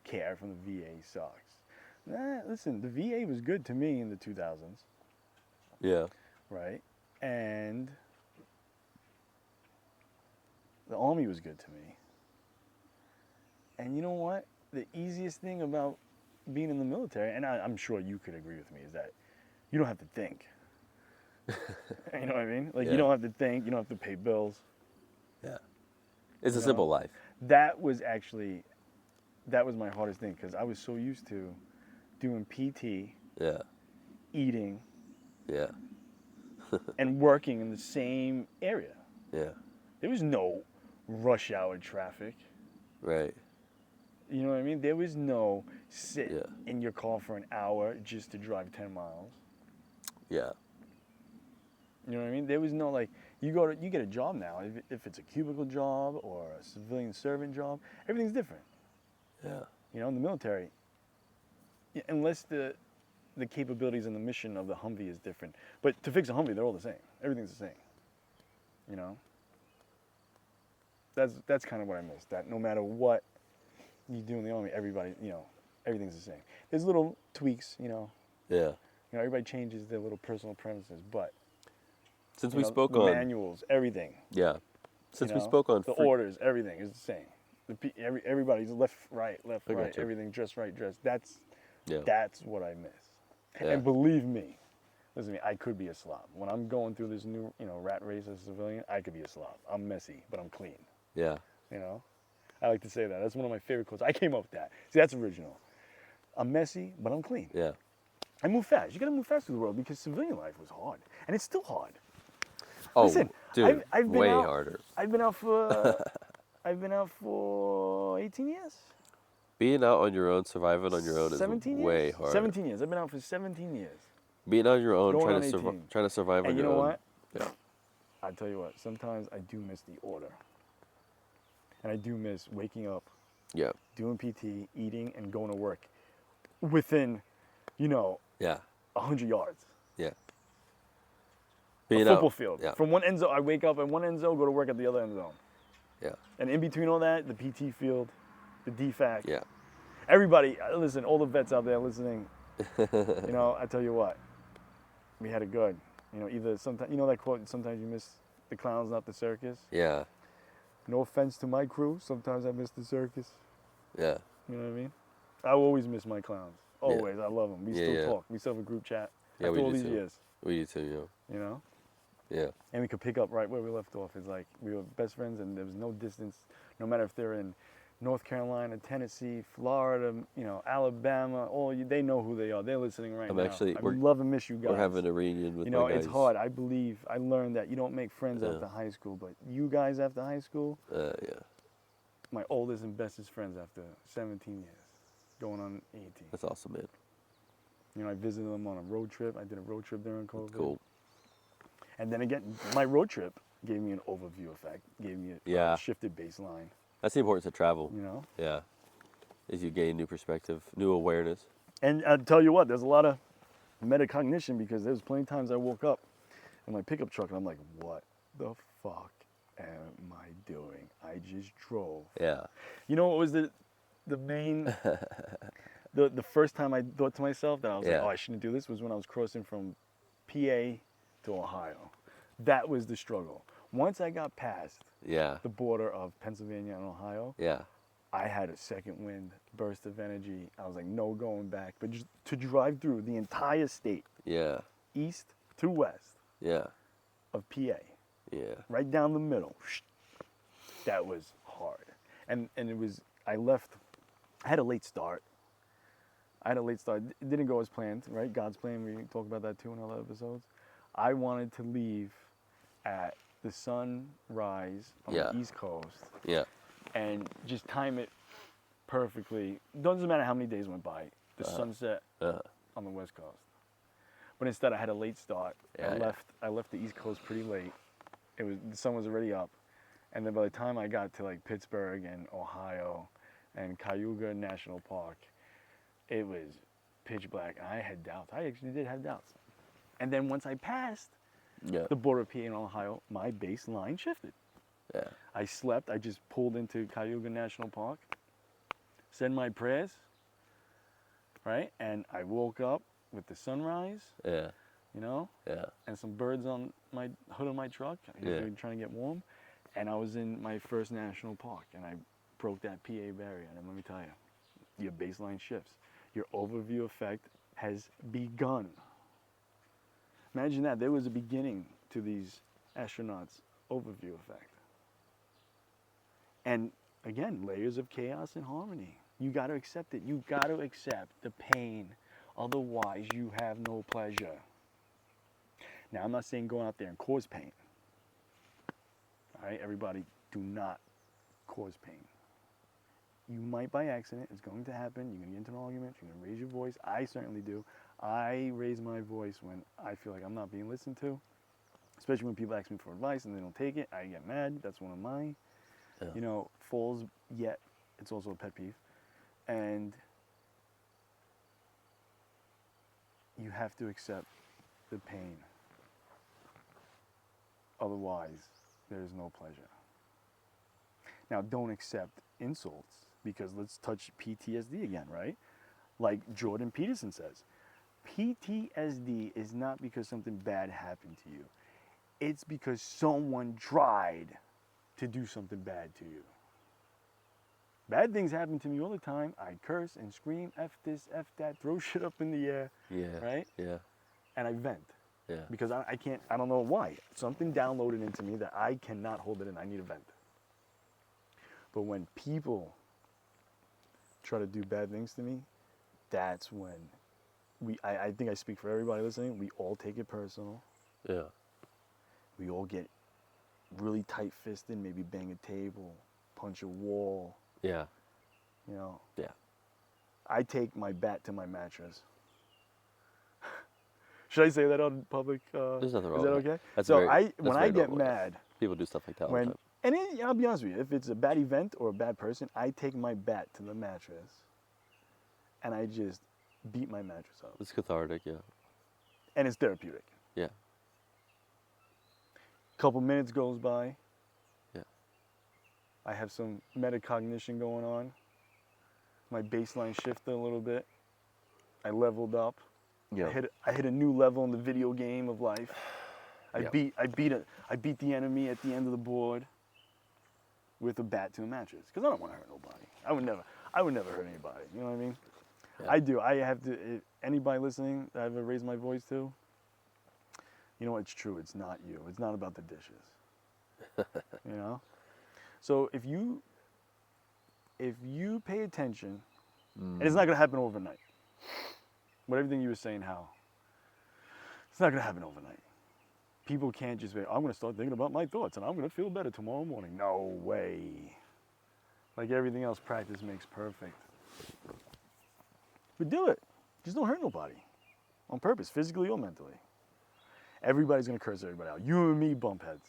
A: care from the VA sucks. Nah, listen, the VA was good to me in the 2000s.
B: Yeah.
A: Right? And the Army was good to me. And you know what? The easiest thing about being in the military, and I'm sure you could agree with me, is that you don't have to think. You know what I mean? Like,
B: Yeah.
A: you don't have to think, you don't have to pay bills.
B: Yeah. It's a
A: You
B: simple
A: know?
B: life.
A: That was my hardest thing, because I was so used to doing PT,
B: Yeah.
A: eating,
B: Yeah.
A: and working in the same area.
B: Yeah.
A: There was no rush hour traffic.
B: Right.
A: You know what I mean? There was no sit
B: Yeah.
A: in your car for an hour just to drive 10 miles.
B: Yeah.
A: You know what I mean? There was no, like, you get a job now. If it's a cubicle job or a civilian servant job, everything's different.
B: Yeah.
A: You know, in the military, unless the capabilities and the mission of the Humvee is different. But to fix a Humvee, they're all the same. Everything's the same. You know? That's kind of what I miss. That no matter what you do in the Army, everybody, you know, everything's the same. There's little tweaks, you know.
B: Yeah.
A: You know, everybody changes their little personal preferences, but
B: Since
A: you
B: we
A: know,
B: spoke
A: the
B: on
A: manuals, everything.
B: Yeah. Since
A: you
B: we
A: know,
B: spoke on
A: the orders, everything is the same. Everybody's left, right,
B: I
A: right,
B: gotcha.
A: everything just right, dressed.
B: Yeah.
A: That's what I miss.
B: Yeah.
A: And believe me, listen to me, I could be a slob. When I'm going through this new, you know, rat race as a civilian, I could be a slob. I'm messy, but I'm clean.
B: Yeah.
A: You know? I like to say that. That's one of my favorite quotes. I came up with that. See, that's original. I'm messy, but I'm clean.
B: Yeah.
A: I move fast. You gotta move fast through the world because civilian life was hard. And it's still hard.
B: Oh,
A: Listen,
B: dude,
A: I've been
B: way
A: out,
B: harder.
A: I've been out for 18 years.
B: Being out on your own, surviving on your own is
A: 17 years?
B: way harder.
A: 17 years. I've been out for 17 years.
B: Being on your own,
A: Going
B: trying
A: on
B: to
A: 18.
B: trying to survive on
A: And you
B: your
A: know
B: own.
A: what?
B: Yeah.
A: I tell you what, sometimes I do miss the order. And I do miss waking up,
B: Yeah.
A: doing PT, eating, and going to work within, you know,
B: Yeah.
A: 100 yards.
B: Yeah.
A: A
B: Being
A: football
B: out.
A: field.
B: Yeah.
A: From one end zone, I wake up at one end zone, go to work at the other end zone.
B: Yeah.
A: And in between all that, the PT field, the DFAC.
B: Yeah.
A: Everybody, listen, all the vets out there listening, you know, I tell you what, we had it good. You know, either sometimes, you know that quote, sometimes you miss the clowns, not the circus.
B: Yeah.
A: No offense to my crew, sometimes I miss the circus.
B: Yeah.
A: You know what I mean? I will always miss my clowns. Always, I love them. We
B: Yeah,
A: still
B: yeah.
A: talk. We still have a group chat
B: Yeah,
A: after
B: we
A: all
B: do
A: these
B: too.
A: years.
B: We do too,
A: You know?
B: yeah.
A: And we could pick up right where we left off. It's like we were best friends and there was no distance, no matter if they're in North Carolina, Tennessee, Florida, you know, Alabama, they know who they are. They're listening right now. I love and miss you guys.
B: We're having a reunion with
A: You know,
B: my guys.
A: it's hard. I learned that you don't make friends
B: Yeah.
A: after high school, but you guys after high school,
B: Yeah.
A: my oldest and bestest friends after 17 years, going on 18.
B: That's awesome, man.
A: You know, I visited them on a road trip. I did a road trip during COVID.
B: That's cool.
A: And then again, my road trip gave me an overview effect, gave me a shifted baseline,
B: That's the importance of travel.
A: you know?
B: Yeah. As you gain new perspective, new awareness.
A: And I'll tell you what, there's a lot of metacognition because there's plenty of times I woke up in my pickup truck and I'm like, what the fuck am I doing? I just drove.
B: Yeah.
A: You know what was the main, the first time I thought to myself that I was like,
B: Yeah.
A: oh, I shouldn't do this was when I was crossing from PA to Ohio. That was the struggle. Once I got past
B: Yeah.
A: the border of Pennsylvania and Ohio,
B: Yeah.
A: I had a second wind, burst of energy. I was like, no going back. But just to drive through the entire state,
B: Yeah.
A: east to west
B: Yeah.
A: of PA,
B: Yeah.
A: right down the middle, that was hard. And it was, I had a late start. It didn't go as planned, right? God's plan, we talk about that too in other episodes. I wanted to leave at the sunrise on
B: Yeah.
A: the East Coast
B: Yeah.
A: and just time it perfectly. Doesn't matter how many days went by. The sunset on the West Coast. But instead, I had a late start.
B: Yeah,
A: I left the East Coast pretty late. The sun was already up, and then by the time I got to like Pittsburgh and Ohio, and Cayuga National Park, it was pitch black. I had doubts. I actually did have doubts. And then once I passed
B: Yeah.
A: the border of PA and Ohio, my baseline shifted.
B: Yeah.
A: I slept. I just pulled into Cayuga National Park, said my prayers, right? And I woke up with the sunrise,
B: Yeah.
A: you know,
B: Yeah.
A: and some birds on my hood of my truck, usually trying to get warm. And I was in my first national park, and I broke that PA barrier. And let me tell you, your baseline shifts. Your overview effect has begun. Imagine that. There was a beginning to these astronauts' overview effect. And again, layers of chaos and harmony. You got to accept it. You got to accept the pain. Otherwise, you have no pleasure. Now, I'm not saying go out there and cause pain. All right, everybody, do not cause pain. You might by accident. It's going to happen. You're going to get into an argument. You're going to raise your voice. I certainly do. I raise my voice when I feel like I'm not being listened to, especially when people ask me for advice and they don't take it. I get mad. That's one of my, falls, yet it's also a pet peeve. And you have to accept the pain. Otherwise, there is no pleasure. Now, don't accept insults, because let's touch PTSD again, right? Like Jordan Peterson says, PTSD is not because something bad happened to you. It's because someone tried to do something bad to you. Bad things happen to me all the time. I curse and scream, F this, F that, throw shit up in the air, right?
B: Yeah.
A: And I vent.
B: Yeah.
A: Because I can't, I don't know why. Something downloaded into me that I cannot hold it in. I need a vent. But when people try to do bad things to me, that's when I think I speak for everybody listening, we all take it personal.
B: Yeah.
A: We all get really tight-fisted, maybe bang a table, punch a wall.
B: Yeah.
A: Yeah. I take my bat to my mattress. Should I say that on public?
B: There's nothing wrong
A: Is that
B: with that.
A: okay?
B: That's
A: so
B: very,
A: when I get mad,
B: people do stuff like that all the time.
A: and I'll be honest with you, if it's a bad event or a bad person, I take my bat to the mattress and I just beat my mattress up.
B: It's cathartic, yeah.
A: And it's therapeutic.
B: Yeah.
A: Couple minutes goes by.
B: Yeah.
A: I have some metacognition going on. My baseline shifted a little bit. I leveled up.
B: Yeah.
A: I hit a new level in the video game of life. I beat the enemy at the end of the board with a bat to a mattress, because I don't want to hurt nobody. I would never hurt anybody. You know what I mean? Yeah. I do. I have to. Anybody listening that I've ever raised my voice to, you know, it's true. It's not you. It's not about the dishes. You know. So if you pay attention, and it's not gonna happen overnight. But everything you were saying, how it's not gonna happen overnight. People can't just say, I'm gonna start thinking about my thoughts and I'm gonna feel better tomorrow morning. No way. Like everything else, practice makes perfect. But do it. Just don't hurt nobody. On purpose, physically or mentally. Everybody's gonna curse everybody out. You and me bump heads.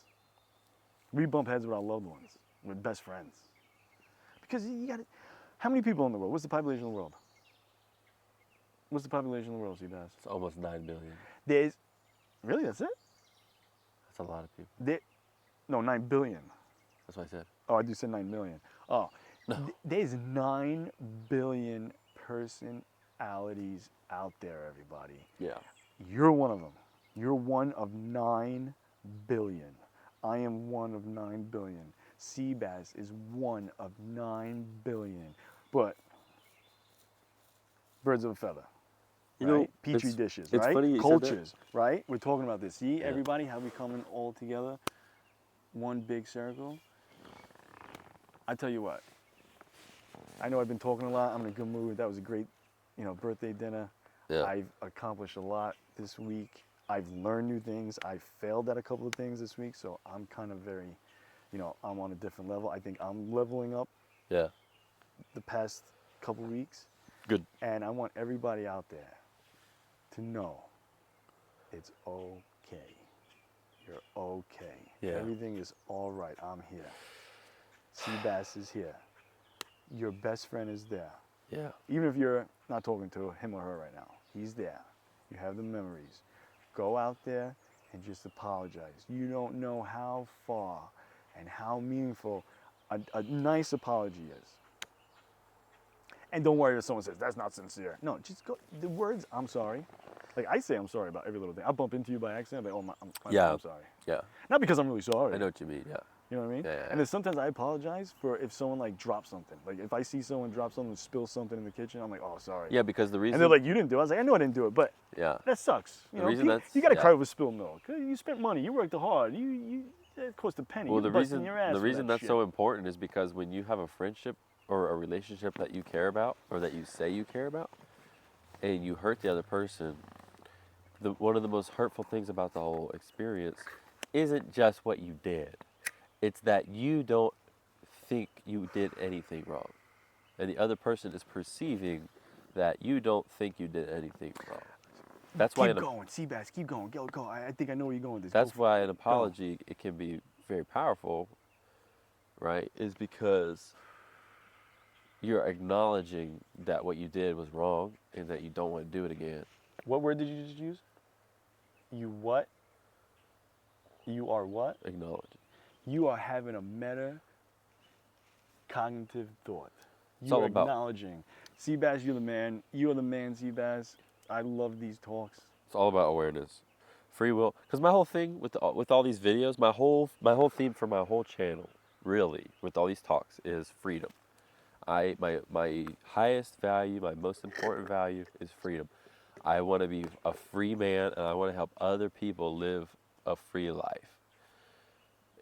A: We bump heads with our loved ones, with best friends. Because you gotta, how many people in the world? What's the population of the world? What's the population of the world, Seabass?
B: It's almost 9 billion.
A: There's, really, that's it?
B: That's a lot of people.
A: No, 9 billion.
B: That's what I said.
A: Oh, I just said 9 million. Oh, no. There's 9 billion personalities out there, everybody.
B: Yeah.
A: You're one of them. You're one of 9 billion. I am one of 9 billion. Seabass is one of 9 billion. But birds of a feather.
B: You
A: right?
B: know,
A: Petri dishes,
B: it's
A: right?
B: funny you
A: Cultures,
B: said that.
A: right? We're talking about this. See, everybody, how we coming all together, one big circle. I tell you what, I know I've been talking a lot. I'm in a good mood. That was a great, birthday dinner.
B: Yeah.
A: I've accomplished a lot this week. I've learned new things. I failed at a couple of things this week, so I'm kind of very, I'm on a different level. I think I'm leveling up
B: Yeah.
A: the past couple weeks,
B: Good.
A: and I want everybody out there to know it's okay. You're okay.
B: Yeah.
A: Everything is all right. I'm here. Seabass is here. Your best friend is there.
B: Yeah.
A: Even if you're not talking to him or her right now, he's there. You have the memories. Go out there and just apologize. You don't know how far and how meaningful a nice apology is. And don't worry if someone says, that's not sincere. No, just go, the words, I'm sorry. Like, I say I'm sorry about every little thing. I bump into you by accident, I'm like, I'm sorry.
B: Yeah.
A: Not because I'm really sorry.
B: I know what you mean. Yeah.
A: You know what I mean?
B: Yeah, yeah,
A: And then sometimes I apologize for if someone like drops something. Like if I see someone drop something, spill something in the kitchen, I'm like, oh, sorry.
B: Yeah, because the reason.
A: And they're like, you didn't do it. I was like, I know I didn't do it, but
B: Yeah.
A: that sucks.
B: The reason that's-
A: you got to
B: yeah.
A: cry over spilled milk. You spent money. You worked hard. It cost a penny.
B: Well,
A: You're
B: the
A: busting
B: reason
A: your ass
B: the
A: for
B: reason
A: that
B: that's
A: shit.
B: so important is because when you have a friendship or a relationship that you care about or that you say you care about, and you hurt the other person, one of the most hurtful things about the whole experience isn't just what you did. It's that you don't think you did anything wrong, and the other person is perceiving that you don't think you did anything wrong. That's why
A: Keep going, Seabass. Keep going. Go. I think I know where you're going with this.
B: That's
A: Go
B: why
A: for
B: an
A: it.
B: apology, it can be very powerful, right? Is because you're acknowledging that what you did was wrong and that you don't want to do it again.
A: What word did you just use? You what? You are what?
B: Acknowledge.
A: You are having a meta cognitive thought.
B: It's
A: You
B: all
A: are
B: about-
A: acknowledging. Seabass, you're the man. You are the man, Seabass. I love these talks.
B: It's all about awareness, free will. Because my whole thing with all these videos, my whole theme for my whole channel, really, with all these talks, is freedom. My highest value, my most important value is freedom. I want to be a free man, and I want to help other people live a free life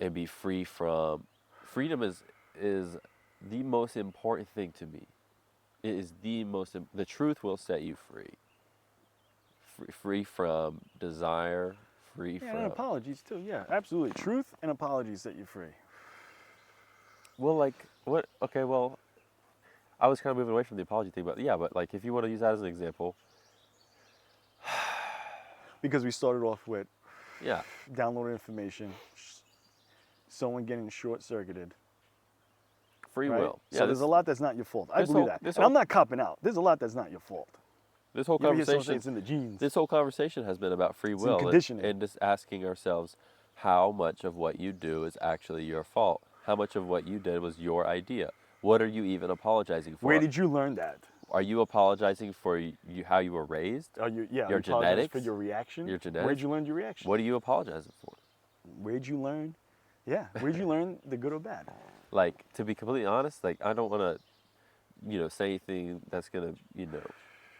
B: and be free from. Freedom is the most important thing to me. It is the truth will set you free. Free from desire, free
A: Yeah,
B: from.
A: and apologies too. Yeah, absolutely. Truth and apologies set you free.
B: Well, like what? Okay, well, I was kind of moving away from the apology thing, but yeah, but like if you want to use that as an example,
A: Because we started off with
B: yeah,
A: downloading information, someone getting short-circuited.
B: free
A: Right?
B: will.
A: So
B: Yeah,
A: there's a lot that's not your fault. I
B: this
A: believe
B: whole-
A: that.
B: this
A: And
B: whole-
A: I'm not copping out. There's a lot that's not your fault.
B: This whole
A: You ever hear someone say
B: conversation.
A: it's in the genes?
B: This whole conversation has been about free
A: in
B: will
A: conditioning.
B: and just asking ourselves how much of what you do is actually your fault. How much of what you did was your idea. What are you even apologizing for?
A: Where did you learn that?
B: Are you apologizing for how you were raised?
A: Are you,
B: Your
A: you apologize
B: genetics?
A: for your reaction?
B: Your genetics?
A: Where'd you learn your reaction?
B: What are you apologizing for?
A: Where'd you learn? Yeah, where'd you learn the good or bad?
B: Like, to be completely honest, like I don't want to, say anything that's gonna,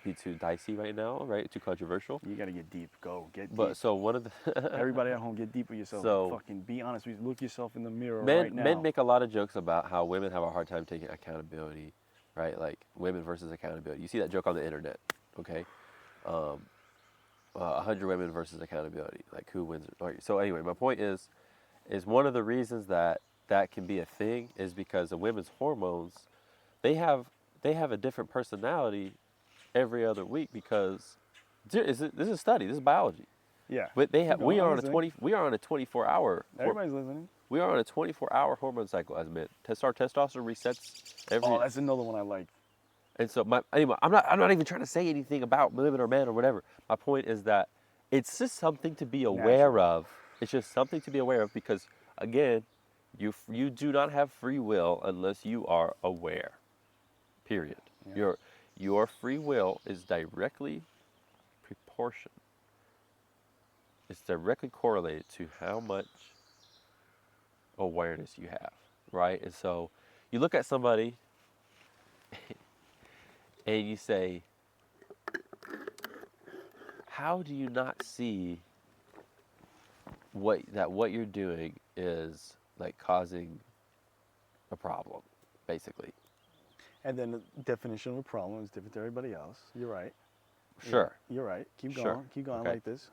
B: be too dicey right now, right? Too controversial.
A: You gotta get deep. Go get
B: But
A: deep.
B: so one of the
A: Everybody at home, get deep with yourself.
B: So-
A: Fucking be honest. Look yourself in the mirror
B: men
A: right now.
B: men make a lot of jokes about how women have a hard time taking accountability, right? Like women versus accountability. You see that joke on the internet, okay? 100 women versus accountability, like who wins? Right. So anyway, my point is one of the reasons that can be a thing is because the women's hormones, they have a different personality every other week because this is a study, this is biology.
A: Yeah.
B: But they have
A: Keep
B: we
A: going,
B: are
A: I'm
B: on a
A: listening.
B: 24-hour
A: Everybody's listening.
B: we are on a 24-hour hormone cycle as men. Our testosterone resets every.
A: Oh, that's another one I like.
B: And so anyway, I'm not even trying to say anything about women or men or whatever. My point is that it's just something to be aware
A: Natural.
B: of. It's just something to be aware of because again, you do not have free will unless you are aware. Period.
A: Yeah.
B: Your free will is directly proportion. It's directly correlated to how much awareness you have, right? And so you look at somebody and you say, how do you not see what you're doing is like causing a problem, basically?
A: And then the definition of a problem is different to everybody else. You're right.
B: Sure.
A: You're right. Keep going.
B: Sure.
A: Keep going.
B: Okay.
A: I like this.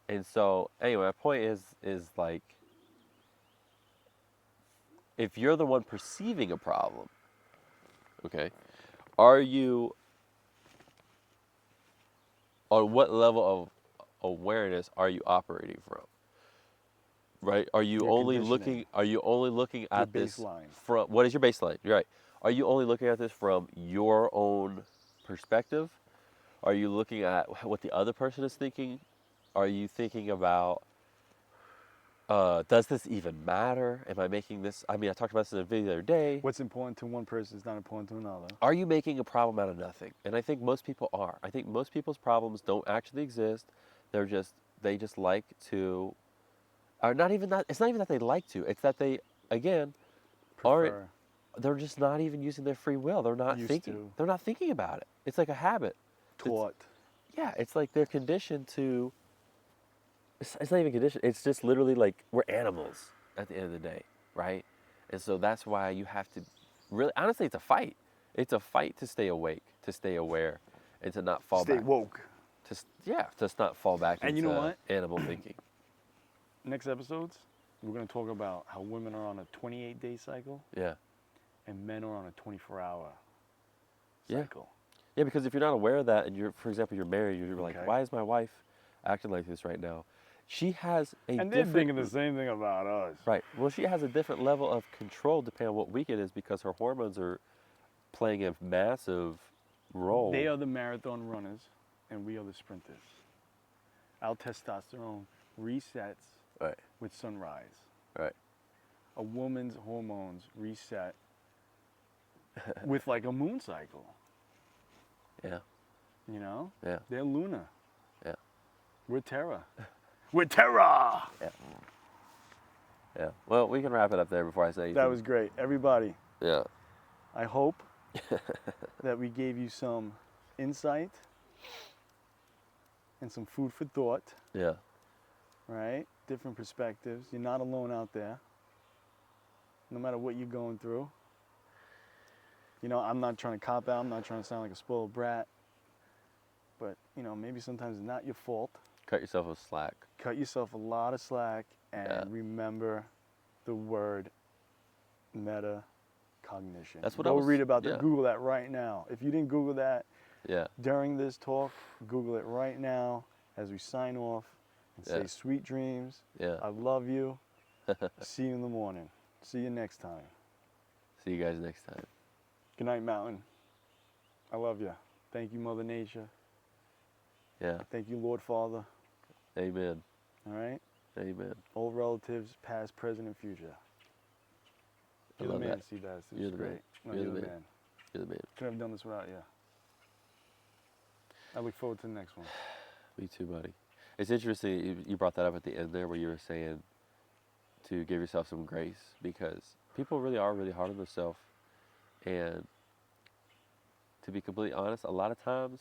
B: And so, anyway, my point is like, if you're the one perceiving a problem, okay, are you, on what level of awareness are you operating from? Right? Are you
A: Your
B: only
A: conditioning.
B: looking? Are you only looking at this
A: baseline.
B: from, what is your baseline? You're right. Are you only looking at this from your own perspective? Are you looking at what the other person is thinking? Are you thinking about, does this even matter? Am I making this? I mean, I talked about this in a video the other day.
A: What's important to one person is not important to another.
B: Are you making a problem out of nothing? And I think most people are. I think most people's problems don't actually exist. They just like to, are not even that. It's not even that they like to. It's that they, again, aren't.
A: Prefer.
B: They're just not even using their free will. They're not
A: Used
B: thinking.
A: to.
B: They're not thinking about it. It's like a habit.
A: Taught.
B: Yeah, it's like they're conditioned to. It's not even conditioned. It's just literally like we're animals at the end of the day, right? And so that's why you have to really, honestly, it's a fight. It's a fight to stay awake, to stay aware, and to not fall
A: Stay
B: back.
A: woke.
B: To not fall back
A: And
B: into
A: you know what?
B: animal thinking.
A: Next episodes, we're going to talk about how women are on a 28-day cycle
B: Yeah.
A: and men are on a 24-hour
B: Yeah.
A: cycle.
B: Yeah, because if you're not aware of that, and you're, for example, you're married, you're like,
A: Okay.
B: why is my wife acting like this right now? She has a
A: And they're
B: different.
A: thinking the same thing about us.
B: Right. Well, she has a different level of control depending on what week it is because her hormones are playing a massive role.
A: They are the marathon runners, and we are the sprinters. Our testosterone resets
B: Right.
A: with sunrise.
B: Right.
A: A woman's hormones reset with like a moon cycle.
B: Yeah.
A: You know?
B: Yeah.
A: They're Luna.
B: Yeah.
A: We're Terra. We're Terra!
B: Yeah. Yeah. Well, we can wrap it up there before I say anything.
A: That was great. Everybody,
B: Yeah.
A: I hope that we gave you some insight and some food for thought,
B: Yeah.
A: right? Different perspectives. You're not alone out there. No matter what you're going through. You know, I'm not trying to cop out. I'm not trying to sound like a spoiled brat. But, you know, maybe sometimes it's not your fault.
B: Cut yourself a slack.
A: Cut yourself a lot of slack and remember the word metacognition.
B: That's what
A: Go
B: I was.
A: read about that.
B: Yeah.
A: Google that right now. If you didn't Google that
B: Yeah.
A: during this talk, Google it right now as we sign off and say
B: Yeah.
A: sweet dreams.
B: Yeah.
A: I love you. See you in the morning. See you next time.
B: See you guys next time.
A: Good night, Mountain. I love you. Thank you, Mother Nature.
B: Yeah.
A: Thank you, Lord Father.
B: Amen.
A: All right?
B: Amen.
A: Old relatives, past, present, and future.
B: I
A: You're the
B: love
A: man,
B: that.
A: Seabass. This
B: You're
A: is
B: the
A: great.
B: man.
A: No,
B: You're
A: you're
B: the
A: the
B: man.
A: man.
B: You're the man.
A: Couldn't have done this without you. I look forward to the next one.
B: Me too, buddy. It's interesting you brought that up at the end there where you were saying to give yourself some grace because people really are really hard on themselves. And to be completely honest, a lot of times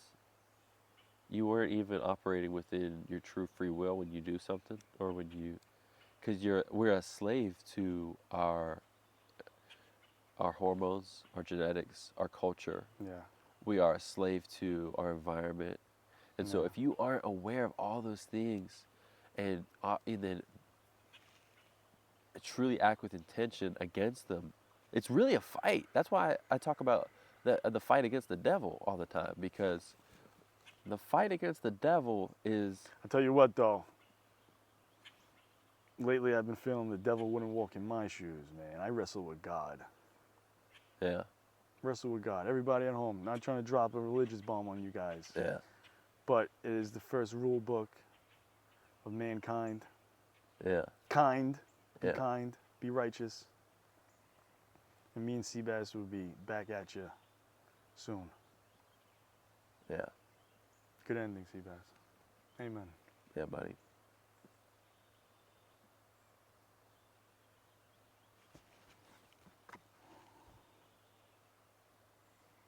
B: you weren't even operating within your true free will when you do something or when you, because we're a slave to our hormones, our genetics, our culture.
A: Yeah.
B: We are a slave to our environment. And so
A: Yeah.
B: if you aren't aware of all those things and then truly act with intention against them, it's really a fight. That's why I talk about the fight against the devil all the time, because the fight against the devil is,
A: I'll tell you what, though. Lately, I've been feeling the devil wouldn't walk in my shoes, man. I wrestle with God.
B: yeah,
A: Wrestle with God. Everybody at home, not trying to drop a religious bomb on you guys.
B: yeah,
A: But it is the first rule book of mankind.
B: yeah,
A: Kind. Be
B: Yeah.
A: kind. Be righteous. And me and Seabass will be back at you soon.
B: yeah,
A: Good ending, Seabass. Amen.
B: yeah, buddy.